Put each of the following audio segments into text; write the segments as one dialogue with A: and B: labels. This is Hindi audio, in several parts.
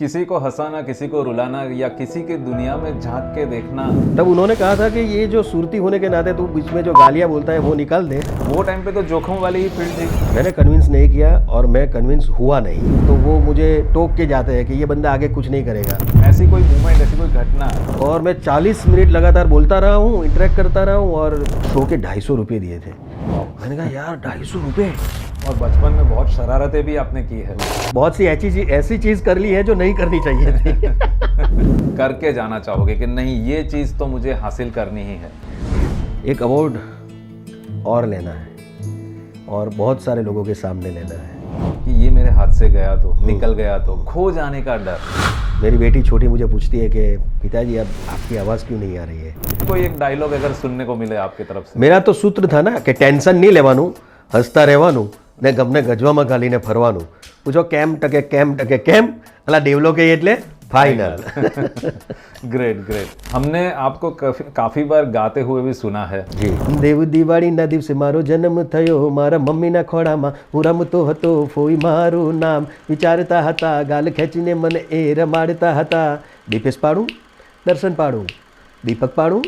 A: किसी को हंसाना, किसी को रुलाना या किसी की दुनिया में झांक के देखना।
B: तब उन्होंने कहा था कि ये जो सुरती होने के नाते तू बीच में जो गालियां बोलता है वो निकाल दे।
A: वो टाइम पे तो जोखों वाली ही फील्ड थी।
B: मैंने कन्विंस नहीं किया और मैं कन्विंस हुआ नहीं, तो वो मुझे टोक के जाते हैं कि ये बंदा आगे कुछ नहीं करेगा।
A: ऐसी कोई मूवमेंट, ऐसी कोई घटना।
B: और मैं 40 मिनट लगातार बोलता रहा हूँ, इंटरेक्ट करता रहा हूँ और शो के 250 रुपये दिए थे। मैंने कहा यार 250 रुपये।
A: और बचपन में बहुत शरारतें भी आपने की है।
B: बहुत सी ऐसी चीज़ कर ली है जो नहीं करनी चाहिए थी।
A: करके जाना चाहोगे कि नहीं, ये चीज़ तो मुझे हासिल करनी ही है।
B: एक अवार्ड और लेना है और बहुत सारे लोगों के सामने लेना है
A: कि ये मेरे हाथ से गया तो, निकल गया तो, खो जाने का डर।
B: मेरी बेटी छोटी मुझे पूछती है कि पिताजी अब आपकी आवाज़ क्यों नहीं आ रही है।
A: कोई एक डायलॉग अगर सुनने को मिले आपकी तरफ से।
B: मेरा तो सूत्र था ना कि टेंशन नहीं लेवानू, हंसता રહેવાનું ને ગમને ગજવામાં ઘાલીને ફરવાનું। પૂછો કેમ ટકે કેમ અલા ડેવલો કે એટલે फाइनल।
A: Great great. हमने आपको काफी बार गाते हुए भी सुना है।
B: जी। देव दिवाળી ના દિવસે મારો જન્મ થયો, મારા મમ્મીના ખોળામાં હું રમતો હતો, ફોઈ મારું નામ વિચારતા હતા, ગાલ ખેંચીને મને એ રમાડતા હતા। દીપેશ પાડું, દર્શન પાડું, દીપક પાડું,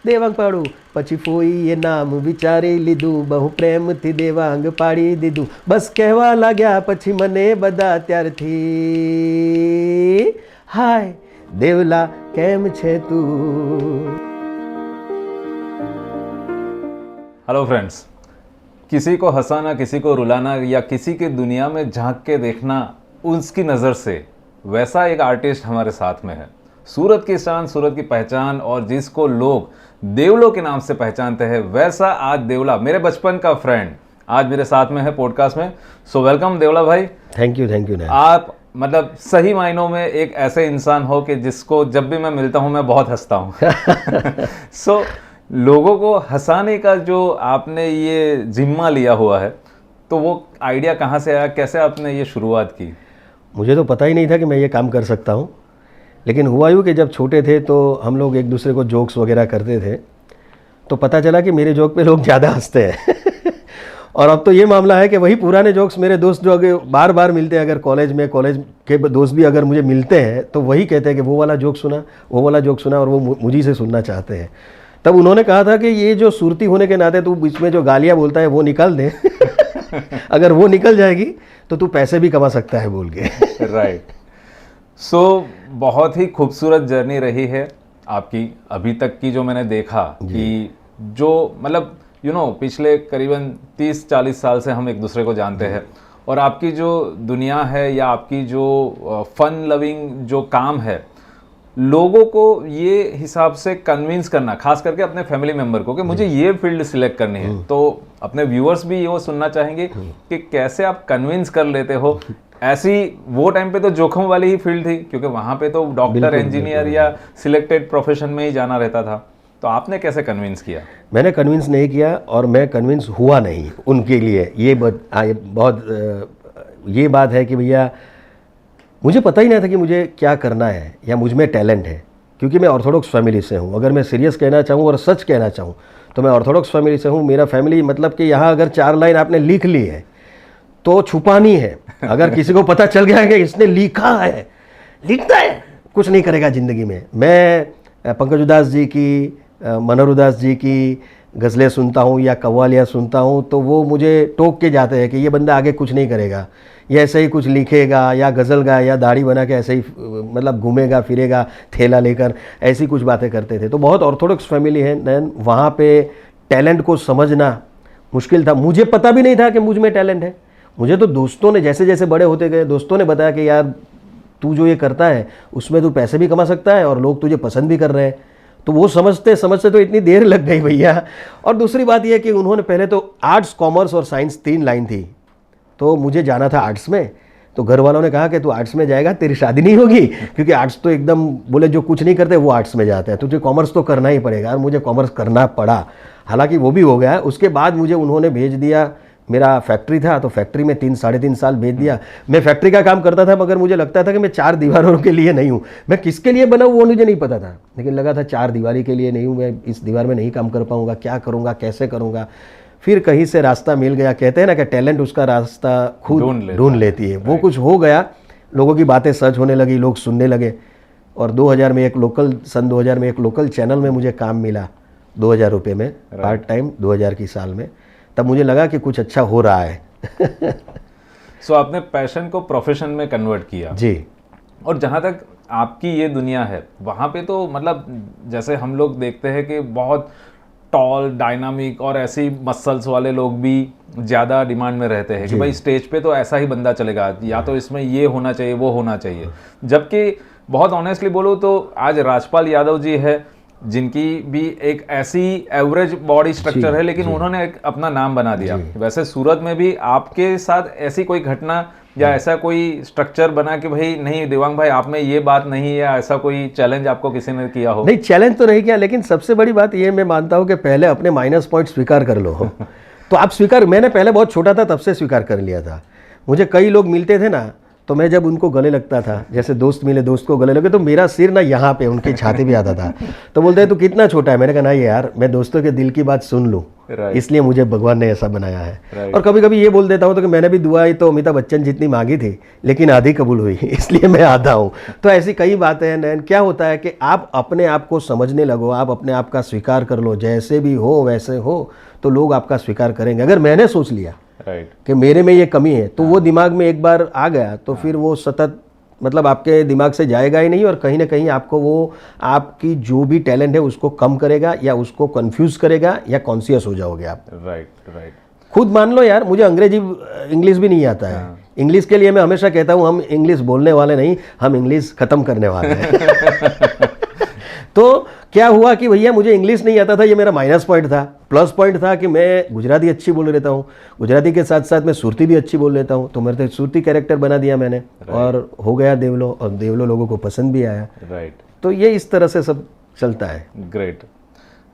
B: દેવાંગ પાડું, પછી ફોઈએ નામ વિચારી લીધું, બહુ પ્રેમથી દેવાંગ પાડી દીધું। બસ કહેવા લાગ્યા પછી મને બધા ત્યારથી, हाय देवला केम छे तू।
A: हेलो फ्रेंड्स, किसी को हंसाना, किसी को रुलाना या किसी की दुनिया में झांक के देखना उसकी नज़र से, वैसा एक आर्टिस्ट हमारे साथ में है। सूरत की शान, सूरत की पहचान, और जिसको लोग देवलो के नाम से पहचानते हैं, वैसा आज देवला, मेरे बचपन का फ्रेंड, आज मेरे साथ में है पॉडकास्ट में। सो वेलकम देवला भाई।
B: Thank you.
A: आप मतलब सही मायनों में एक ऐसे इंसान हो कि जिसको जब भी मैं मिलता हूं मैं बहुत हंसता हूं। सो लोगों को हंसाने का जो आपने ये जिम्मा लिया हुआ है, तो वो आइडिया कहाँ से आया, कैसे आपने ये शुरुआत की?
B: मुझे तो पता ही नहीं था कि मैं ये काम कर सकता हूँ, लेकिन हुआ यूँ कि जब छोटे थे तो हम लोग एक दूसरे को जोक्स वगैरह करते थे, तो पता चला कि मेरे जोक पे लोग ज़्यादा हंसते हैं। और अब तो ये मामला है कि वही पुराने जोक्स मेरे दोस्त जो अगर बार बार मिलते हैं, अगर कॉलेज के दोस्त भी अगर मुझे मिलते हैं तो वही कहते हैं कि वो वाला जोक सुना, और वो मुझी से सुनना चाहते हैं। तब उन्होंने कहा था कि ये जो सुरती होने के नाते तू बीच में जो गालियाँ बोलता है वो निकाल दे। अगर वो निकल जाएगी तो तू पैसे भी कमा सकता है बोल के।
A: राइट। सो बहुत ही खूबसूरत जर्नी रही है आपकी अभी तक की, जो मैंने देखा कि जो मतलब पिछले करीबन 30-40 साल से हम एक दूसरे को जानते हैं, और आपकी जो दुनिया है या आपकी जो फन लविंग जो काम है, लोगों को ये हिसाब से कन्विंस करना, खास करके अपने फैमिली मेंबर को, कि मुझे ये फील्ड सिलेक्ट करनी है। तो अपने व्यूअर्स भी ये वो सुनना चाहेंगे कि कैसे आप कन्विंस कर लेते हो। ऐसी वो टाइम पे तो जोखों वाली ही फील्ड थी, क्योंकि वहाँ पे तो डॉक्टर, इंजीनियर या सिलेक्टेड प्रोफेशन में ही जाना रहता था। तो आपने कैसे कन्विंस किया?
B: मैंने कन्विंस नहीं किया और मैं कन्विंस हुआ नहीं उनके लिए। ये बात है कि भैया मुझे पता ही नहीं था कि मुझे क्या करना है या मुझ में टैलेंट है, क्योंकि मैं ऑर्थोडॉक्स फैमिली से हूँ। अगर मैं सीरियस कहना चाहूँ और सच कहना चाहूँ तो मैं ऑर्थोडॉक्स फैमिली से हूँ। मेरा फैमिली मतलब कि यहाँ अगर 4 लाइन आपने लिख ली है तो छुपानी है। अगर किसी को पता चल गया है कि इसने लिखा है, लिखता है, कुछ नहीं करेगा ज़िंदगी में। मैं पंकज उदास जी की, मनोहर उदास जी की गज़लें सुनता हूँ या कव्वालियाँ सुनता हूँ, तो वो मुझे टोक के जाते हैं कि ये बंदा आगे कुछ नहीं करेगा, ये ऐसे ही कुछ लिखेगा या गज़ल गाए या दाढ़ी बना के ऐसे ही मतलब घूमेगा फिरेगा थैला लेकर, ऐसी कुछ बातें करते थे। तो बहुत ऑर्थोडॉक्स फैमिली है। देन वहाँ पे टैलेंट को समझना मुश्किल था। मुझे पता भी नहीं था कि मुझ में टैलेंट है। मुझे तो दोस्तों ने, जैसे जैसे बड़े होते गए, दोस्तों ने बताया कि यार तू जो ये करता है उसमें तू पैसे भी कमा सकता है और लोग तुझे पसंद भी कर रहे हैं। तो वो समझते तो इतनी देर लग गई भैया। और दूसरी बात यह कि उन्होंने पहले तो आर्ट्स, कॉमर्स और साइंस 3 लाइन थी, तो मुझे जाना था आर्ट्स में। तो घर वालों ने कहा कि तू आर्ट्स में जाएगा तेरी शादी नहीं होगी, क्योंकि आर्ट्स तो एकदम बोले जो कुछ नहीं करते वो आर्ट्स में जाते हैं, तुझे कॉमर्स तो करना ही पड़ेगा। और मुझे कॉमर्स करना पड़ा, हालांकि वो भी हो गया। उसके बाद मुझे उन्होंने भेज दिया, मेरा फैक्ट्री था तो फैक्ट्री में 3-3.5 साल भेज दिया। मैं फैक्ट्री का काम करता था, मगर मुझे लगता था कि मैं 4 दीवारों के लिए नहीं हूँ। मैं किसके लिए बना वो मुझे नहीं पता था, लेकिन लगा था 4 दीवारी के लिए नहीं हूँ, मैं इस दीवार में नहीं काम कर पाऊँगा, क्या करूँगा, कैसे करूँगा। फिर कहीं से रास्ता मिल गया। कहते हैं ना कि टैलेंट उसका रास्ता खुद ढूंढ लेती है। वो कुछ हो गया लोगों की बातें सच होने लगी, लोग सुनने लगे। और 2000 में सन 2000 में एक लोकल चैनल में मुझे काम मिला 2000 रुपये में पार्ट टाइम, 2000 की साल में। तब मुझे लगा कि कुछ अच्छा हो रहा है।
A: सो आपने पैशन को प्रोफेशन में कन्वर्ट किया
B: जी।
A: और जहाँ तक आपकी ये दुनिया है वहाँ पे तो मतलब जैसे हम लोग देखते हैं कि बहुत टॉल, डायनामिक और ऐसी मसल्स वाले लोग भी ज़्यादा डिमांड में रहते हैं कि भाई स्टेज पे तो ऐसा ही बंदा चलेगा, या तो इसमें ये होना चाहिए, वो होना चाहिए। जबकि बहुत ऑनेस्टली बोलो तो आज राजपाल यादव जी है जिनकी भी एक ऐसी एवरेज बॉडी स्ट्रक्चर है, लेकिन उन्होंने एक अपना नाम बना दिया। वैसे सूरत में भी आपके साथ ऐसी कोई घटना या ऐसा कोई स्ट्रक्चर बना कि भाई नहीं देवांग भाई आप में ये बात नहीं है, ऐसा कोई चैलेंज आपको किसी ने किया हो?
B: नहीं, चैलेंज तो नहीं किया, लेकिन सबसे बड़ी बात ये मैं मानता हूँ कि पहले अपने माइनस पॉइंट स्वीकार कर लो। तो आप स्वीकार, मैंने पहले बहुत छोटा था तब से स्वीकार कर लिया था। मुझे कई लोग मिलते थे ना, तो मैं जब उनको गले लगता था, जैसे दोस्त मिले, दोस्त को गले लगे, तो मेरा सिर ना यहाँ पे उनकी छाती पे आता था। तो बोलते हैं तू कितना छोटा है। मैंने कहा नहीं यार, मैं दोस्तों के दिल की बात सुन लूँ, इसलिए मुझे भगवान ने ऐसा बनाया है। और कभी कभी ये बोल देता हूँ तो कि मैंने भी दुआई तो अमिताभ बच्चन जितनी मांगी थी, लेकिन आधी कबूल हुई, इसलिए मैं आधा हूँ। तो ऐसी कई बातें हैं नैन। क्या होता है कि आप अपने आप को समझने लगो, आप अपने आप का स्वीकार कर लो, जैसे भी हो वैसे हो, तो लोग आपका स्वीकार करेंगे। अगर मैंने सोच लिया कि मेरे में ये कमी है, तो वो दिमाग में एक बार आ गया तो फिर वो सतत मतलब आपके दिमाग से जाएगा ही नहीं, और कहीं ना कहीं आपको वो आपकी जो भी टैलेंट है उसको कम करेगा या उसको कंफ्यूज करेगा या कॉन्शियस हो जाओगे आप।
A: राइट।
B: खुद मान लो यार, मुझे इंग्लिश भी नहीं आता है। इंग्लिश के लिए मैं हमेशा कहता हूँ हम इंग्लिश बोलने वाले नहीं, हम इंग्लिश खत्म करने वाले हैं। तो क्या हुआ कि भैया मुझे इंग्लिश नहीं आता था, ये मेरा माइनस पॉइंट था। प्लस पॉइंट था कि मैं गुजराती अच्छी बोल लेता हूँ, गुजराती के साथ साथ मैं सुरती भी अच्छी बोल लेता हूँ। तो मेरे सुरती कैरेक्टर बना दिया मैंने, और हो गया देवलो, और देवलो लोगों को पसंद भी आया। तो ये इस तरह से सब चलता है।
A: ग्रेट।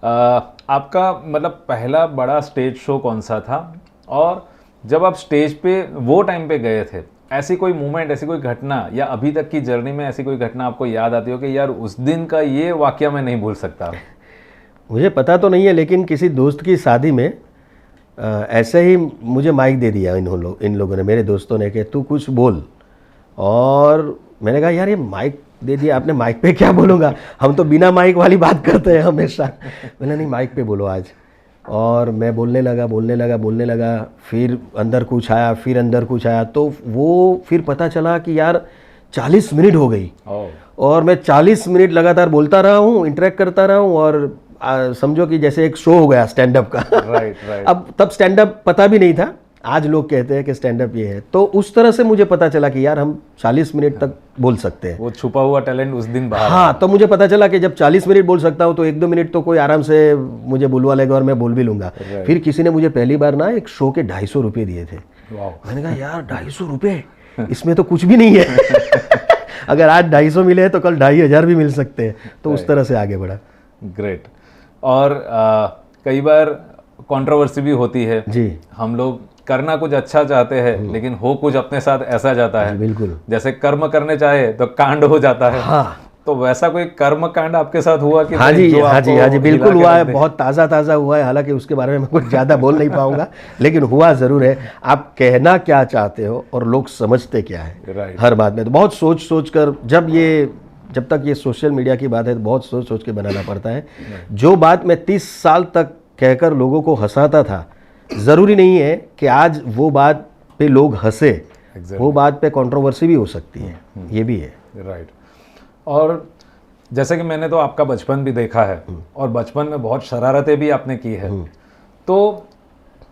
A: आपका मतलब पहला बड़ा स्टेज शो कौन सा था, और जब आप स्टेज पे वो टाइम पे गए थे, ऐसी कोई मोमेंट, ऐसी कोई घटना या अभी तक की जर्नी में ऐसी कोई घटना आपको याद आती हो कि यार उस दिन का ये वाकया मैं नहीं भूल सकता?
B: मुझे पता तो नहीं है, लेकिन किसी दोस्त की शादी में ऐसे ही मुझे माइक दे दिया इन लोगों ने, मेरे दोस्तों ने, कि तू कुछ बोल। और मैंने कहा यार ये माइक दे दिया आपने, माइक पे क्या बोलूँगा, हम तो बिना माइक वाली बात करते हैं हमेशा। मैंने नहीं, माइक पे बोलो आज। और मैं बोलने लगा, फिर अंदर कुछ आया, फिर अंदर कुछ आया, तो वो फिर पता चला कि यार 40 मिनट हो गई। और मैं 40 मिनट लगातार बोलता रहा हूँ, इंटरेक्ट करता रहा हूँ, और समझो कि जैसे एक शो हो गया स्टैंड अप का।
A: राइट।
B: अब तब स्टैंड अप पता भी नहीं था, आज लोग कहते हैं कि स्टैंड अप ये है। तो उस तरह से मुझे पता चला कि यार हम 40 मिनट तक बोल सकते हैं।
A: वो छुपा हुआ टैलेंट उस दिन बाहर।
B: हाँ, तो मुझे पता चला कि जब 40 मिनट बोल सकता हूँ तो 1-2 मिनट तो कोई आराम से मुझे बुलवा लेगा और मैं बोल भी लूँगा। फिर किसी ने मुझे पहली बार ना एक शो के 250 रुपये दिए थे। मैंने कहा यार 250 रुपये, इसमें तो कुछ भी नहीं है। अगर आज 250 मिले तो कल 2500 भी मिल सकते हैं। तो उस तरह से आगे बढ़ा।
A: ग्रेट। और कई बार कंट्रोवर्सी भी होती है
B: जी।
A: हम लोग करना कुछ अच्छा चाहते हैं, लेकिन हो कुछ अपने साथ ऐसा जाता है।
B: बिल्कुल।
A: जैसे कर्म करने चाहे तो कांड हो जाता है।
B: हाँ।
A: तो वैसा कोई कर्म कांड आपके साथ हुआ कि
B: हाँ जी, बिल्कुल हुआ है, बहुत ताज़ा हुआ है। हालांकि उसके बारे में मैं कुछ ज़्यादा बोल नहीं पाऊंगा, लेकिन हुआ ज़रूर है। आप कहना क्या चाहते हो और लोग समझते क्या है, हर बात में तो बहुत सोच कर, जब तक ये सोशल मीडिया की बात है तो बहुत सोच के बनाना पड़ता है। जो बात मैं 30 साल तक कहकर लोगों को हंसाता था, ज़रूरी नहीं है कि आज वो बात पे लोग हंसे। वो बात पे कंट्रोवर्सी भी हो सकती है, ये भी है।
A: राइट। और जैसे कि मैंने तो आपका बचपन भी देखा है, और बचपन में बहुत शरारतें भी आपने की है। तो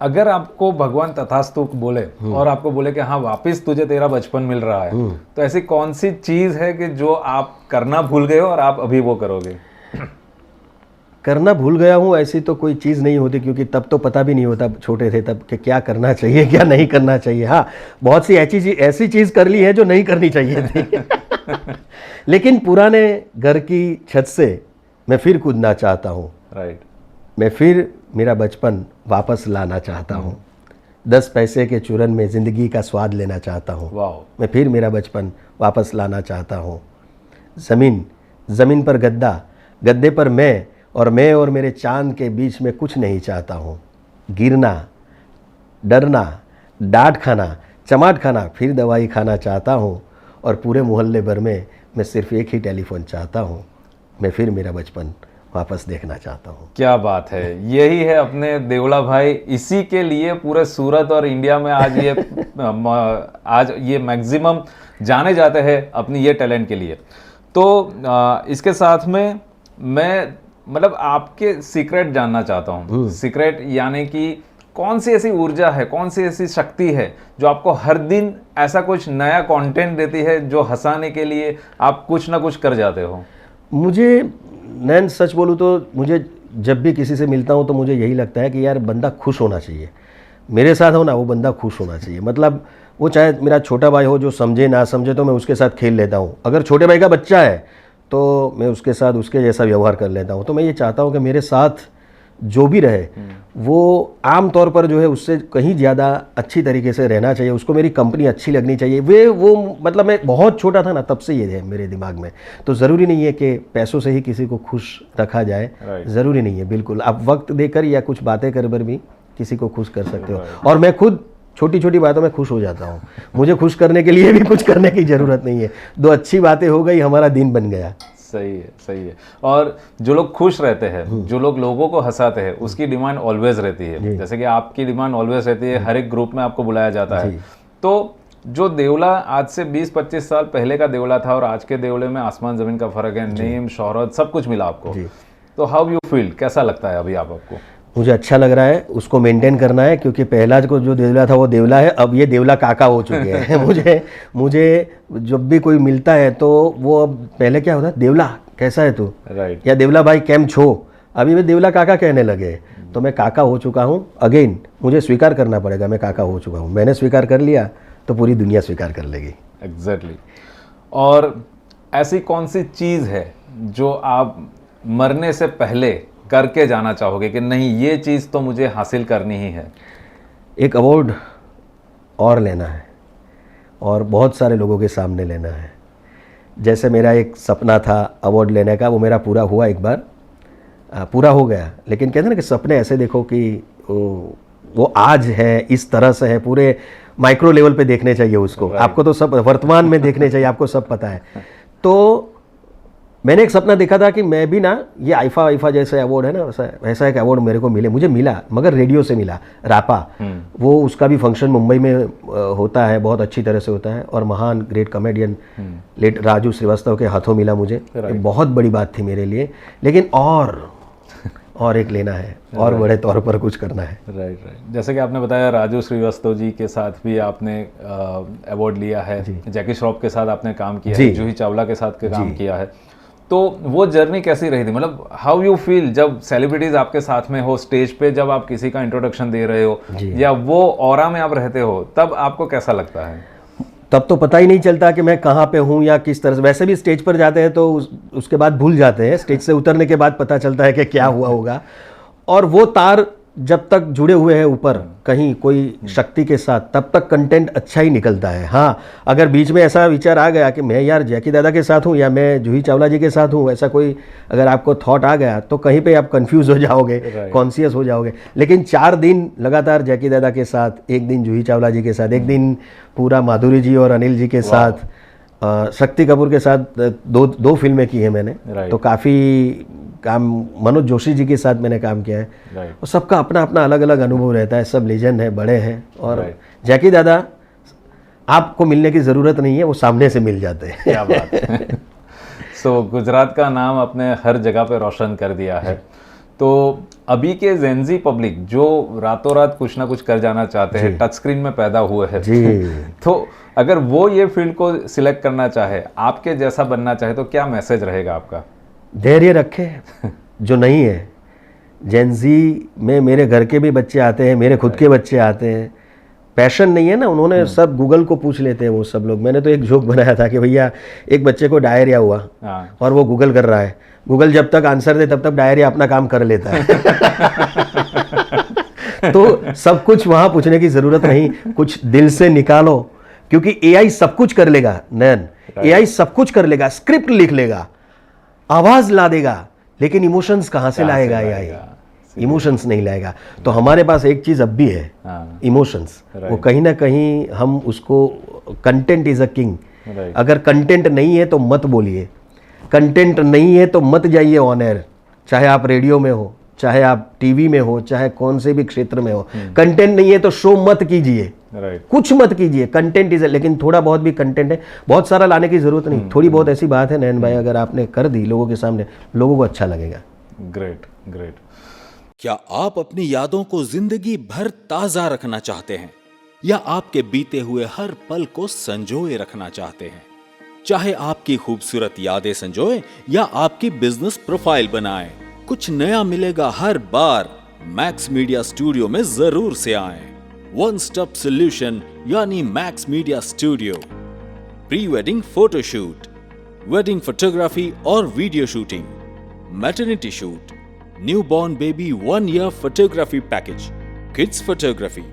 A: अगर आपको भगवान तथास्तु बोले और आपको बोले कि हाँ वापस तुझे तेरा बचपन मिल रहा है, तो ऐसी कौन सी चीज़ है कि जो आप करना भूल गए हो और आप अभी वो करोगे?
B: करना भूल गया हूँ ऐसी तो कोई चीज़ नहीं होती, क्योंकि तब तो पता भी नहीं होता, छोटे थे तब, कि क्या करना चाहिए क्या नहीं करना चाहिए। हाँ, बहुत सी ऐसी चीज़ कर ली है जो नहीं करनी चाहिए थी। लेकिन पुराने घर की छत से मैं फिर कूदना चाहता हूँ।
A: राइट।
B: मैं फिर मेरा बचपन वापस लाना चाहता हूँ। 10 पैसे के चूरन में ज़िंदगी का स्वाद लेना चाहता हूँ। मैं फिर मेरा बचपन वापस लाना चाहता हूँ। ज़मीन पर गद्दे पर मैं और मेरे चांद के बीच में कुछ नहीं चाहता हूँ। गिरना, डरना, डांट खाना, चमाट खाना, फिर दवाई खाना चाहता हूँ। और पूरे मोहल्ले भर में मैं सिर्फ एक ही टेलीफोन चाहता हूँ, मैं फिर मेरा बचपन वापस देखना चाहता हूँ।
A: क्या बात है, यही है अपने देवला भाई, इसी के लिए पूरे सूरत और इंडिया में आज ये मैक्सिमम जाने जाते हैं अपनी ये टैलेंट के लिए। तो इसके साथ में मैं मतलब आपके सीक्रेट जानना चाहता हूँ। सीक्रेट यानी कि कौन सी ऐसी ऊर्जा है, कौन सी ऐसी शक्ति है जो आपको हर दिन ऐसा कुछ नया कंटेंट देती है जो हंसाने के लिए आप कुछ ना कुछ कर जाते हो?
B: मुझे नैन सच बोलूँ तो मुझे जब भी किसी से मिलता हूँ तो मुझे यही लगता है कि यार बंदा खुश होना चाहिए, मेरे साथ हो ना वो बंदा खुश होना चाहिए। मतलब वो चाहे मेरा छोटा भाई हो जो समझे ना समझे तो मैं उसके साथ खेल लेता हूँ, अगर छोटे भाई का बच्चा है तो मैं उसके साथ उसके जैसा व्यवहार कर लेता हूँ। तो मैं ये चाहता हूँ कि मेरे साथ जो भी रहे वो आम तौर पर जो है उससे कहीं ज़्यादा अच्छी तरीके से रहना चाहिए, उसको मेरी कंपनी अच्छी लगनी चाहिए। वो मतलब मैं बहुत छोटा था ना तब से ये है मेरे दिमाग में। तो ज़रूरी नहीं है कि पैसों से ही किसी को खुश रखा जाए, ज़रूरी नहीं है बिल्कुल। आप वक्त देकर या कुछ बातें कर भी किसी को खुश कर सकते हो। और मैं खुद छोटी छोटी बातों में खुश हो जाता हूँ, मुझे खुश करने के लिए भी कुछ करने की ज़रूरत नहीं है, दो अच्छी बातें हो गई हमारा दिन बन गया।
A: सही है, सही है। और जो लोग खुश रहते हैं, जो लोग लोगों को हंसाते हैं, उसकी डिमांड ऑलवेज रहती है। जैसे कि आपकी डिमांड ऑलवेज रहती है, हर एक ग्रुप में आपको बुलाया जाता है। तो जो देवला आज से 20-25 साल पहले का देवला था और आज के देवले में आसमान जमीन का फर्क है, नेम, शोहरत, सब कुछ मिला आपको। तो हाउ यू फील, कैसा लगता है अभी आपको?
B: मुझे अच्छा लग रहा है, उसको मेंटेन करना है, क्योंकि पहला जो देवला था वो देवला है, अब ये देवला काका हो चुके हैं। मुझे जब भी कोई मिलता है तो वो अब पहले क्या होता है, देवला कैसा है तू,
A: राइट,
B: या देवला भाई कैम छो, अभी मैं देवला काका कहने लगे। तो मैं काका हो चुका हूँ, अगेन मुझे स्वीकार करना पड़ेगा, मैं काका हो चुका हूँ। मैंने स्वीकार कर लिया तो पूरी दुनिया स्वीकार कर लेगी।
A: एग्जैक्टली। और ऐसी कौन सी चीज़ है जो आप मरने से पहले करके जाना चाहोगे कि नहीं ये चीज़ तो मुझे हासिल करनी ही है?
B: एक अवार्ड और लेना है और बहुत सारे लोगों के सामने लेना है। जैसे मेरा एक सपना था अवार्ड लेने का, वो मेरा पूरा हुआ, एक बार पूरा हो गया। लेकिन कहते हैं ना कि सपने ऐसे देखो कि वो आज है, इस तरह से है, पूरे माइक्रो लेवल पे देखने चाहिए उसको। आपको तो सब वर्तमान में देखने चाहिए, आपको सब पता है। तो मैंने एक सपना देखा था कि मैं भी ना ये आईफा जैसे अवार्ड है ना, वैसा एक अवार्ड मेरे को मिले। मुझे मिला मगर रेडियो से मिला, रापा। वो उसका भी फंक्शन मुंबई में होता है, बहुत अच्छी तरह से होता है। और महान great comedian late Raju Srivastava के हाथों मिला मुझे। बहुत बड़ी बात थी मेरे लिए। लेकिन और एक लेना है, और बड़े तौर पर कुछ करना है।
A: राइट। जैसे कि आपने बताया राजू श्रीवास्तव जी के साथ भी आपने अवार्ड लिया है, जैकी श्रॉफ के साथ आपने काम किया है, जूही चावला के साथ काम किया है। तो वो जर्नी कैसी रही थी? मतलब हाउ यू फील जब सेलिब्रिटीज आपके साथ में हो स्टेज पे, जब आप किसी का इंट्रोडक्शन दे रहे हो या वो ऑरा में आप रहते हो, तब आपको कैसा लगता है?
B: तब तो पता ही नहीं चलता कि मैं कहाँ पे हूँ या किस तरह से। वैसे भी स्टेज पर जाते हैं तो उसके बाद भूल जाते हैं, स्टेज से उतरने के बाद पता चलता है कि क्या हुआ होगा। और वो तार जब तक जुड़े हुए हैं ऊपर कहीं कोई शक्ति के साथ, तब तक कंटेंट अच्छा ही निकलता है। हाँ, अगर बीच में ऐसा विचार आ गया कि मैं यार जैकी दादा के साथ हूँ या मैं जूही चावला जी के साथ हूँ, ऐसा कोई अगर आपको थॉट आ गया तो कहीं पे आप कंफ्यूज हो जाओगे, कॉन्शियस हो जाओगे। लेकिन 4 दिन लगातार जैकी दादा के साथ, एक दिन जूही चावला जी के साथ, एक दिन पूरा माधुरी जी और अनिल जी के साथ, शक्ति कपूर के साथ दो फिल्में की हैं मैंने। तो काफ़ी काम मनोज जोशी जी के साथ मैंने काम किया है। और सबका अपना अपना अलग अलग अनुभव रहता है, सब लेजेंड है, बड़े हैं। और जैकी दादा आपको मिलने की ज़रूरत नहीं है, वो सामने से मिल जाते हैं।
A: क्या बात है। सो गुजरात का नाम आपने हर जगह पे रोशन कर दिया है। तो अभी के जेनजी पब्लिक जो रातों रात कुछ ना कुछ कर जाना चाहते हैं, टच स्क्रीन में पैदा हुए हैं
B: जी।
A: तो अगर वो ये फील्ड को सिलेक्ट करना चाहे, आपके जैसा बनना चाहे, तो क्या मैसेज रहेगा आपका?
B: धैर्य रखे, जो नहीं है। जेनजी में मेरे घर के भी बच्चे आते हैं, मेरे खुद के बच्चे आते हैं। पैशन नहीं है ना, उन्होंने सब गूगल को पूछ लेते हैं वो सब लोग। मैंने तो एक जोक बनाया था कि भैया एक बच्चे को डायरिया हुआ और वो गूगल कर रहा है, गूगल जब तक आंसर दे तब तक डायरिया अपना काम कर लेता है। तो सब कुछ वहाँ पूछने की ज़रूरत नहीं, कुछ दिल से निकालो, क्योंकि एआई सब कुछ कर लेगा। नैन, एआई सब कुछ कर लेगा, स्क्रिप्ट लिख लेगा, आवाज़ ला देगा, लेकिन इमोशंस कहाँ से लाएगा एआई? इमोशंस नहीं लाएगा। तो हमारे पास एक चीज़ अब भी है, इमोशंस। वो कहीं ना कहीं हम उसको, content is a king,
A: Right.
B: अगर कंटेंट नहीं है तो मत बोलिए, कंटेंट नहीं है तो मत जाइए ऑन एयर, चाहे आप रेडियो में हो, चाहे आप टीवी में हो, चाहे कौन से भी क्षेत्र में हो। कंटेंट नहीं है तो शो मत कीजिए,
A: राइट।
B: कुछ मत कीजिए। कंटेंट इज, लेकिन थोड़ा बहुत भी कंटेंट है, बहुत सारा लाने की जरूरत नहीं, थोड़ी बहुत ऐसी बात है नयन भाई, अगर आपने कर दी लोगों के सामने, लोगों को अच्छा लगेगा।
A: Great great.
C: क्या आप अपनी यादों को जिंदगी भर ताजा रखना चाहते हैं, या आपके बीते हुए हर पल को संजोए रखना चाहते हैं? चाहे आपकी खूबसूरत यादें संजोए या आपकी बिजनेस प्रोफाइल बनाएं, कुछ नया मिलेगा हर बार। मैक्स मीडिया स्टूडियो में जरूर से आएं। वन स्टॉप सॉल्यूशन यानी Max media studio. Pre wedding photoshoot, wedding photography और video shooting, maternity shoot, newborn baby 1 year photography package, kids photography,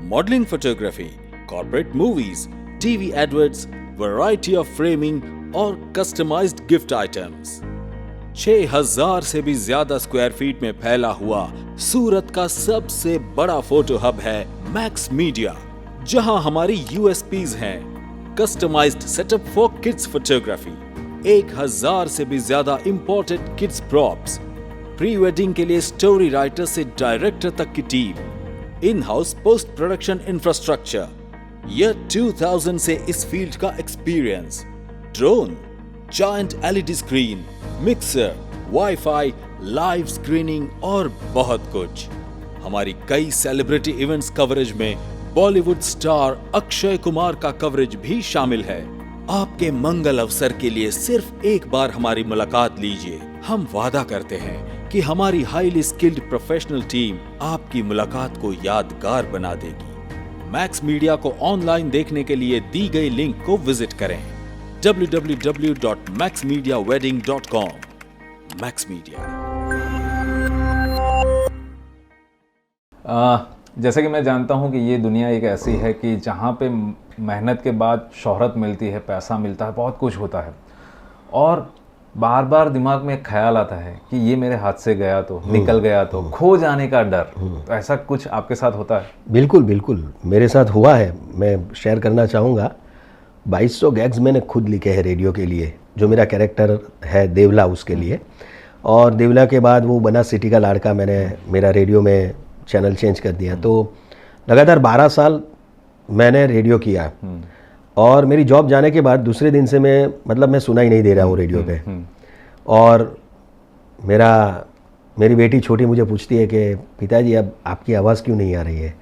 C: modelling photography, corporate movies, TV adverts, variety of framing और कस्टमाइज्ड गिफ्ट आइटम्स। 6000 से भी ज्यादा स्क्वायर फीट में फैला हुआ सूरत का सबसे बड़ा फोटो हब है मैक्स मीडिया, जहां हमारी यूएसपीज हैं customised setup for kids photography, 1000 से भी ज्यादा imported kids props, pre wedding के लिए स्टोरी राइटर से डायरेक्टर तक की team, in house post production infrastructure, year 2000 से इस फील्ड का experience, drone, giant LED screen, mixer, wifi, live screening और बहुत कुछ। हमारी कई सेलिब्रिटी इवेंट्स कवरेज में बॉलीवुड स्टार अक्षय कुमार का कवरेज भी शामिल है। आपके मंगल अवसर के लिए सिर्फ एक बार हमारी मुलाकात लीजिए। हम वादा करते हैं कि हमारी हाईली स्किल्ड प्रोफेशनल टीम आपकी मुलाकात को यादगार बना देगी। मैक्स मीडिया को ऑनलाइन देखने के लिए दी गई लिंक को विजिट करें www.maxmediawedding.com। Max media.
A: जैसे कि मैं जानता हूं कि ये दुनिया एक ऐसी है कि जहाँ पे मेहनत के बाद शोहरत मिलती है, पैसा मिलता है, बहुत कुछ होता है, और बार बार दिमाग में एक ख्याल आता है कि ये मेरे हाथ से गया तो, निकल गया तो, खो जाने का डर। तो ऐसा कुछ आपके साथ होता है?
B: बिल्कुल बिल्कुल, मेरे साथ हुआ है। मैं शेयर करना चाहूँगा। 2200 गैग्स मैंने खुद लिखे हैं रेडियो के लिए, जो मेरा कैरेक्टर है देवला उसके लिए। और देवला के बाद वो बना सिटी का लाड़का, मैंने मेरा रेडियो में चैनल चेंज कर दिया। तो लगातार 12 साल मैंने रेडियो किया, और मेरी जॉब जाने के बाद दूसरे दिन से मैं सुना ही नहीं दे रहा हूँ रेडियो पे। और मेरी बेटी छोटी मुझे पूछती है कि पिताजी अब आपकी आवाज़ क्यों नहीं आ रही है?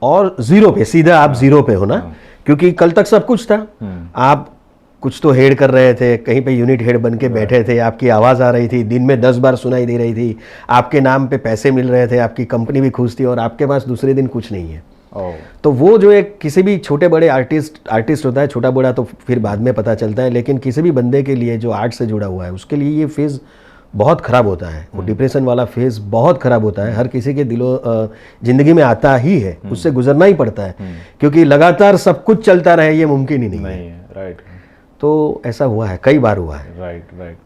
B: और ज़ीरो पे, सीधा आप ज़ीरो पे हो ना, क्योंकि कल तक सब कुछ था। आप कुछ तो हेड कर रहे थे, कहीं पे यूनिट हेड बन के बैठे थे, आपकी आवाज़ आ रही थी, दिन में 10 बार सुनाई दे रही थी, आपके नाम पे पैसे मिल रहे थे, आपकी कंपनी भी खुश थी, और आपके पास दूसरे दिन कुछ नहीं है। तो वो जो एक किसी भी छोटे बड़े आर्टिस्ट होता है, छोटा बड़ा तो फिर बाद में पता चलता है, लेकिन किसी भी बंदे के लिए जो आर्ट से जुड़ा हुआ है, उसके लिए ये फेज़ बहुत ख़राब होता है। वो डिप्रेशन वाला फेज़ बहुत ख़राब होता है, हर किसी के ज़िंदगी में आता ही है, उससे गुजरना ही पड़ता है, क्योंकि लगातार सब कुछ चलता रहे ये मुमकिन ही नहीं है।
A: राइट।
B: तो ऐसा हुआ है, कई बार हुआ है।
A: राइट।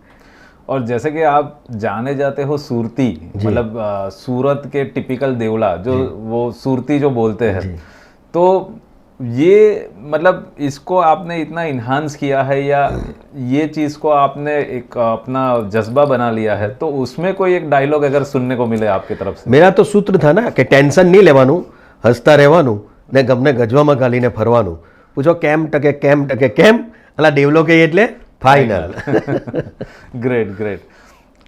A: और जैसे कि आप जाने जाते हो सूरती, मतलब सूरत के टिपिकल देवला, जो वो सूरती जो बोलते हैं, तो ये मतलब इसको आपने इतना इन्हांस किया है, या ये चीज़ को आपने एक अपना जज्बा बना लिया है? तो उसमें कोई एक डायलॉग अगर सुनने को मिले आपकी तरफ से।
B: मेरा तो सूत्र था ना कि टेंशन नहीं लेवानू, हंसता રહેવાનું ને ગમને ગજવામાં ગાલીને ફરવાનું। પૂછો કેમ ટકે કેમ, અલા ડેવલો કે એટલે फाइनल।
A: ग्रेट।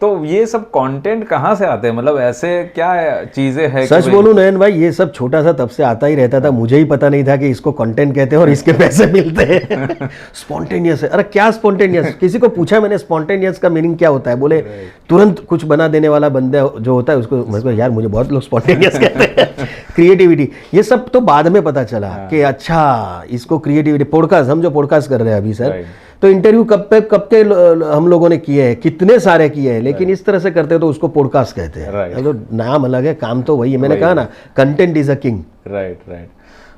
A: तो ये सब कंटेंट कहाँ से आते हैं? मतलब ऐसे क्या चीजें हैं?
B: सच बोलूं नयन भाई, ये सब छोटा सा तब से आता ही रहता था, मुझे ही पता नहीं था कि इसको कंटेंट कहते हैं और इसके पैसे मिलते हैं। स्पॉन्टेनियस है। अरे क्या स्पॉन्टेनियस? किसी को पूछा मैंने स्पॉन्टेनियस का मीनिंग क्या होता है, बोले तुरंत कुछ बना देने वाला बंदा जो होता है उसको। मैं यार मुझे बहुत लोग स्पॉन्टेनियस कहते हैं। क्रिएटिविटी, ये सब तो बाद में पता चला कि अच्छा इसको क्रिएटिविटी। पॉडकास्ट, हम जो पॉडकास्ट कर रहे हैं अभी सर, तो इंटरव्यू कब के हम लोगों ने किए हैं, कितने सारे किए हैं, लेकिन इस तरह से करते हैं तो उसको पॉडकास्ट कहते हैं। तो नाम अलग है, काम तो वही है। मैंने कहा ना, content is a king.
A: Right.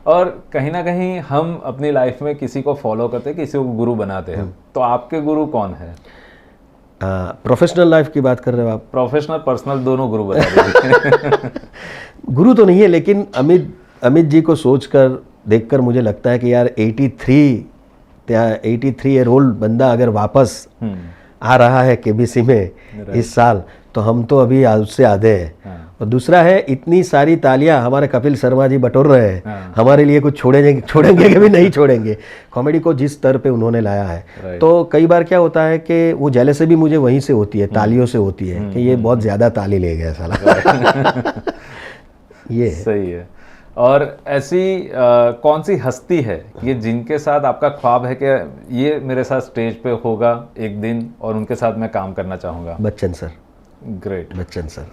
A: और कहीं ना कहीं हम अपनी लाइफ में किसी को फॉलो करते हैं, किसी को गुरु बनाते हैं। तो आपके गुरु कौन है?
B: प्रोफेशनल लाइफ की बात कर रहे हो आप?
A: प्रोफेशनल पर्सनल दोनों गुरु बता दीजिए।
B: गुरु तो नहीं है, लेकिन अमित जी को सोचकर देखकर मुझे लगता है कि यार 83 83 ईयर ओल्ड बंदा अगर वापस आ रहा है केबीसी में इस साल, तो हम तो अभी उससे आधे हैं। और दूसरा है, इतनी सारी तालियां हमारे कपिल शर्मा जी बटोर रहे हैं, हमारे लिए कुछ छोड़ेंगे कि भी नहीं छोड़ेंगे। कॉमेडी को जिस स्तर पे उन्होंने लाया है, तो कई बार क्या होता है कि वो जेलसी भी मुझे वहीं से होती है, तालियों से होती है कि ये बहुत ज़्यादा ताली ले गया साला। ये
A: सही है। और ऐसी कौन सी हस्ती है ये जिनके साथ आपका ख्वाब है कि ये मेरे साथ स्टेज पे होगा एक दिन और उनके साथ मैं काम करना चाहूँगा?
B: Bachchan sir.
A: Great.
B: Bachchan sir.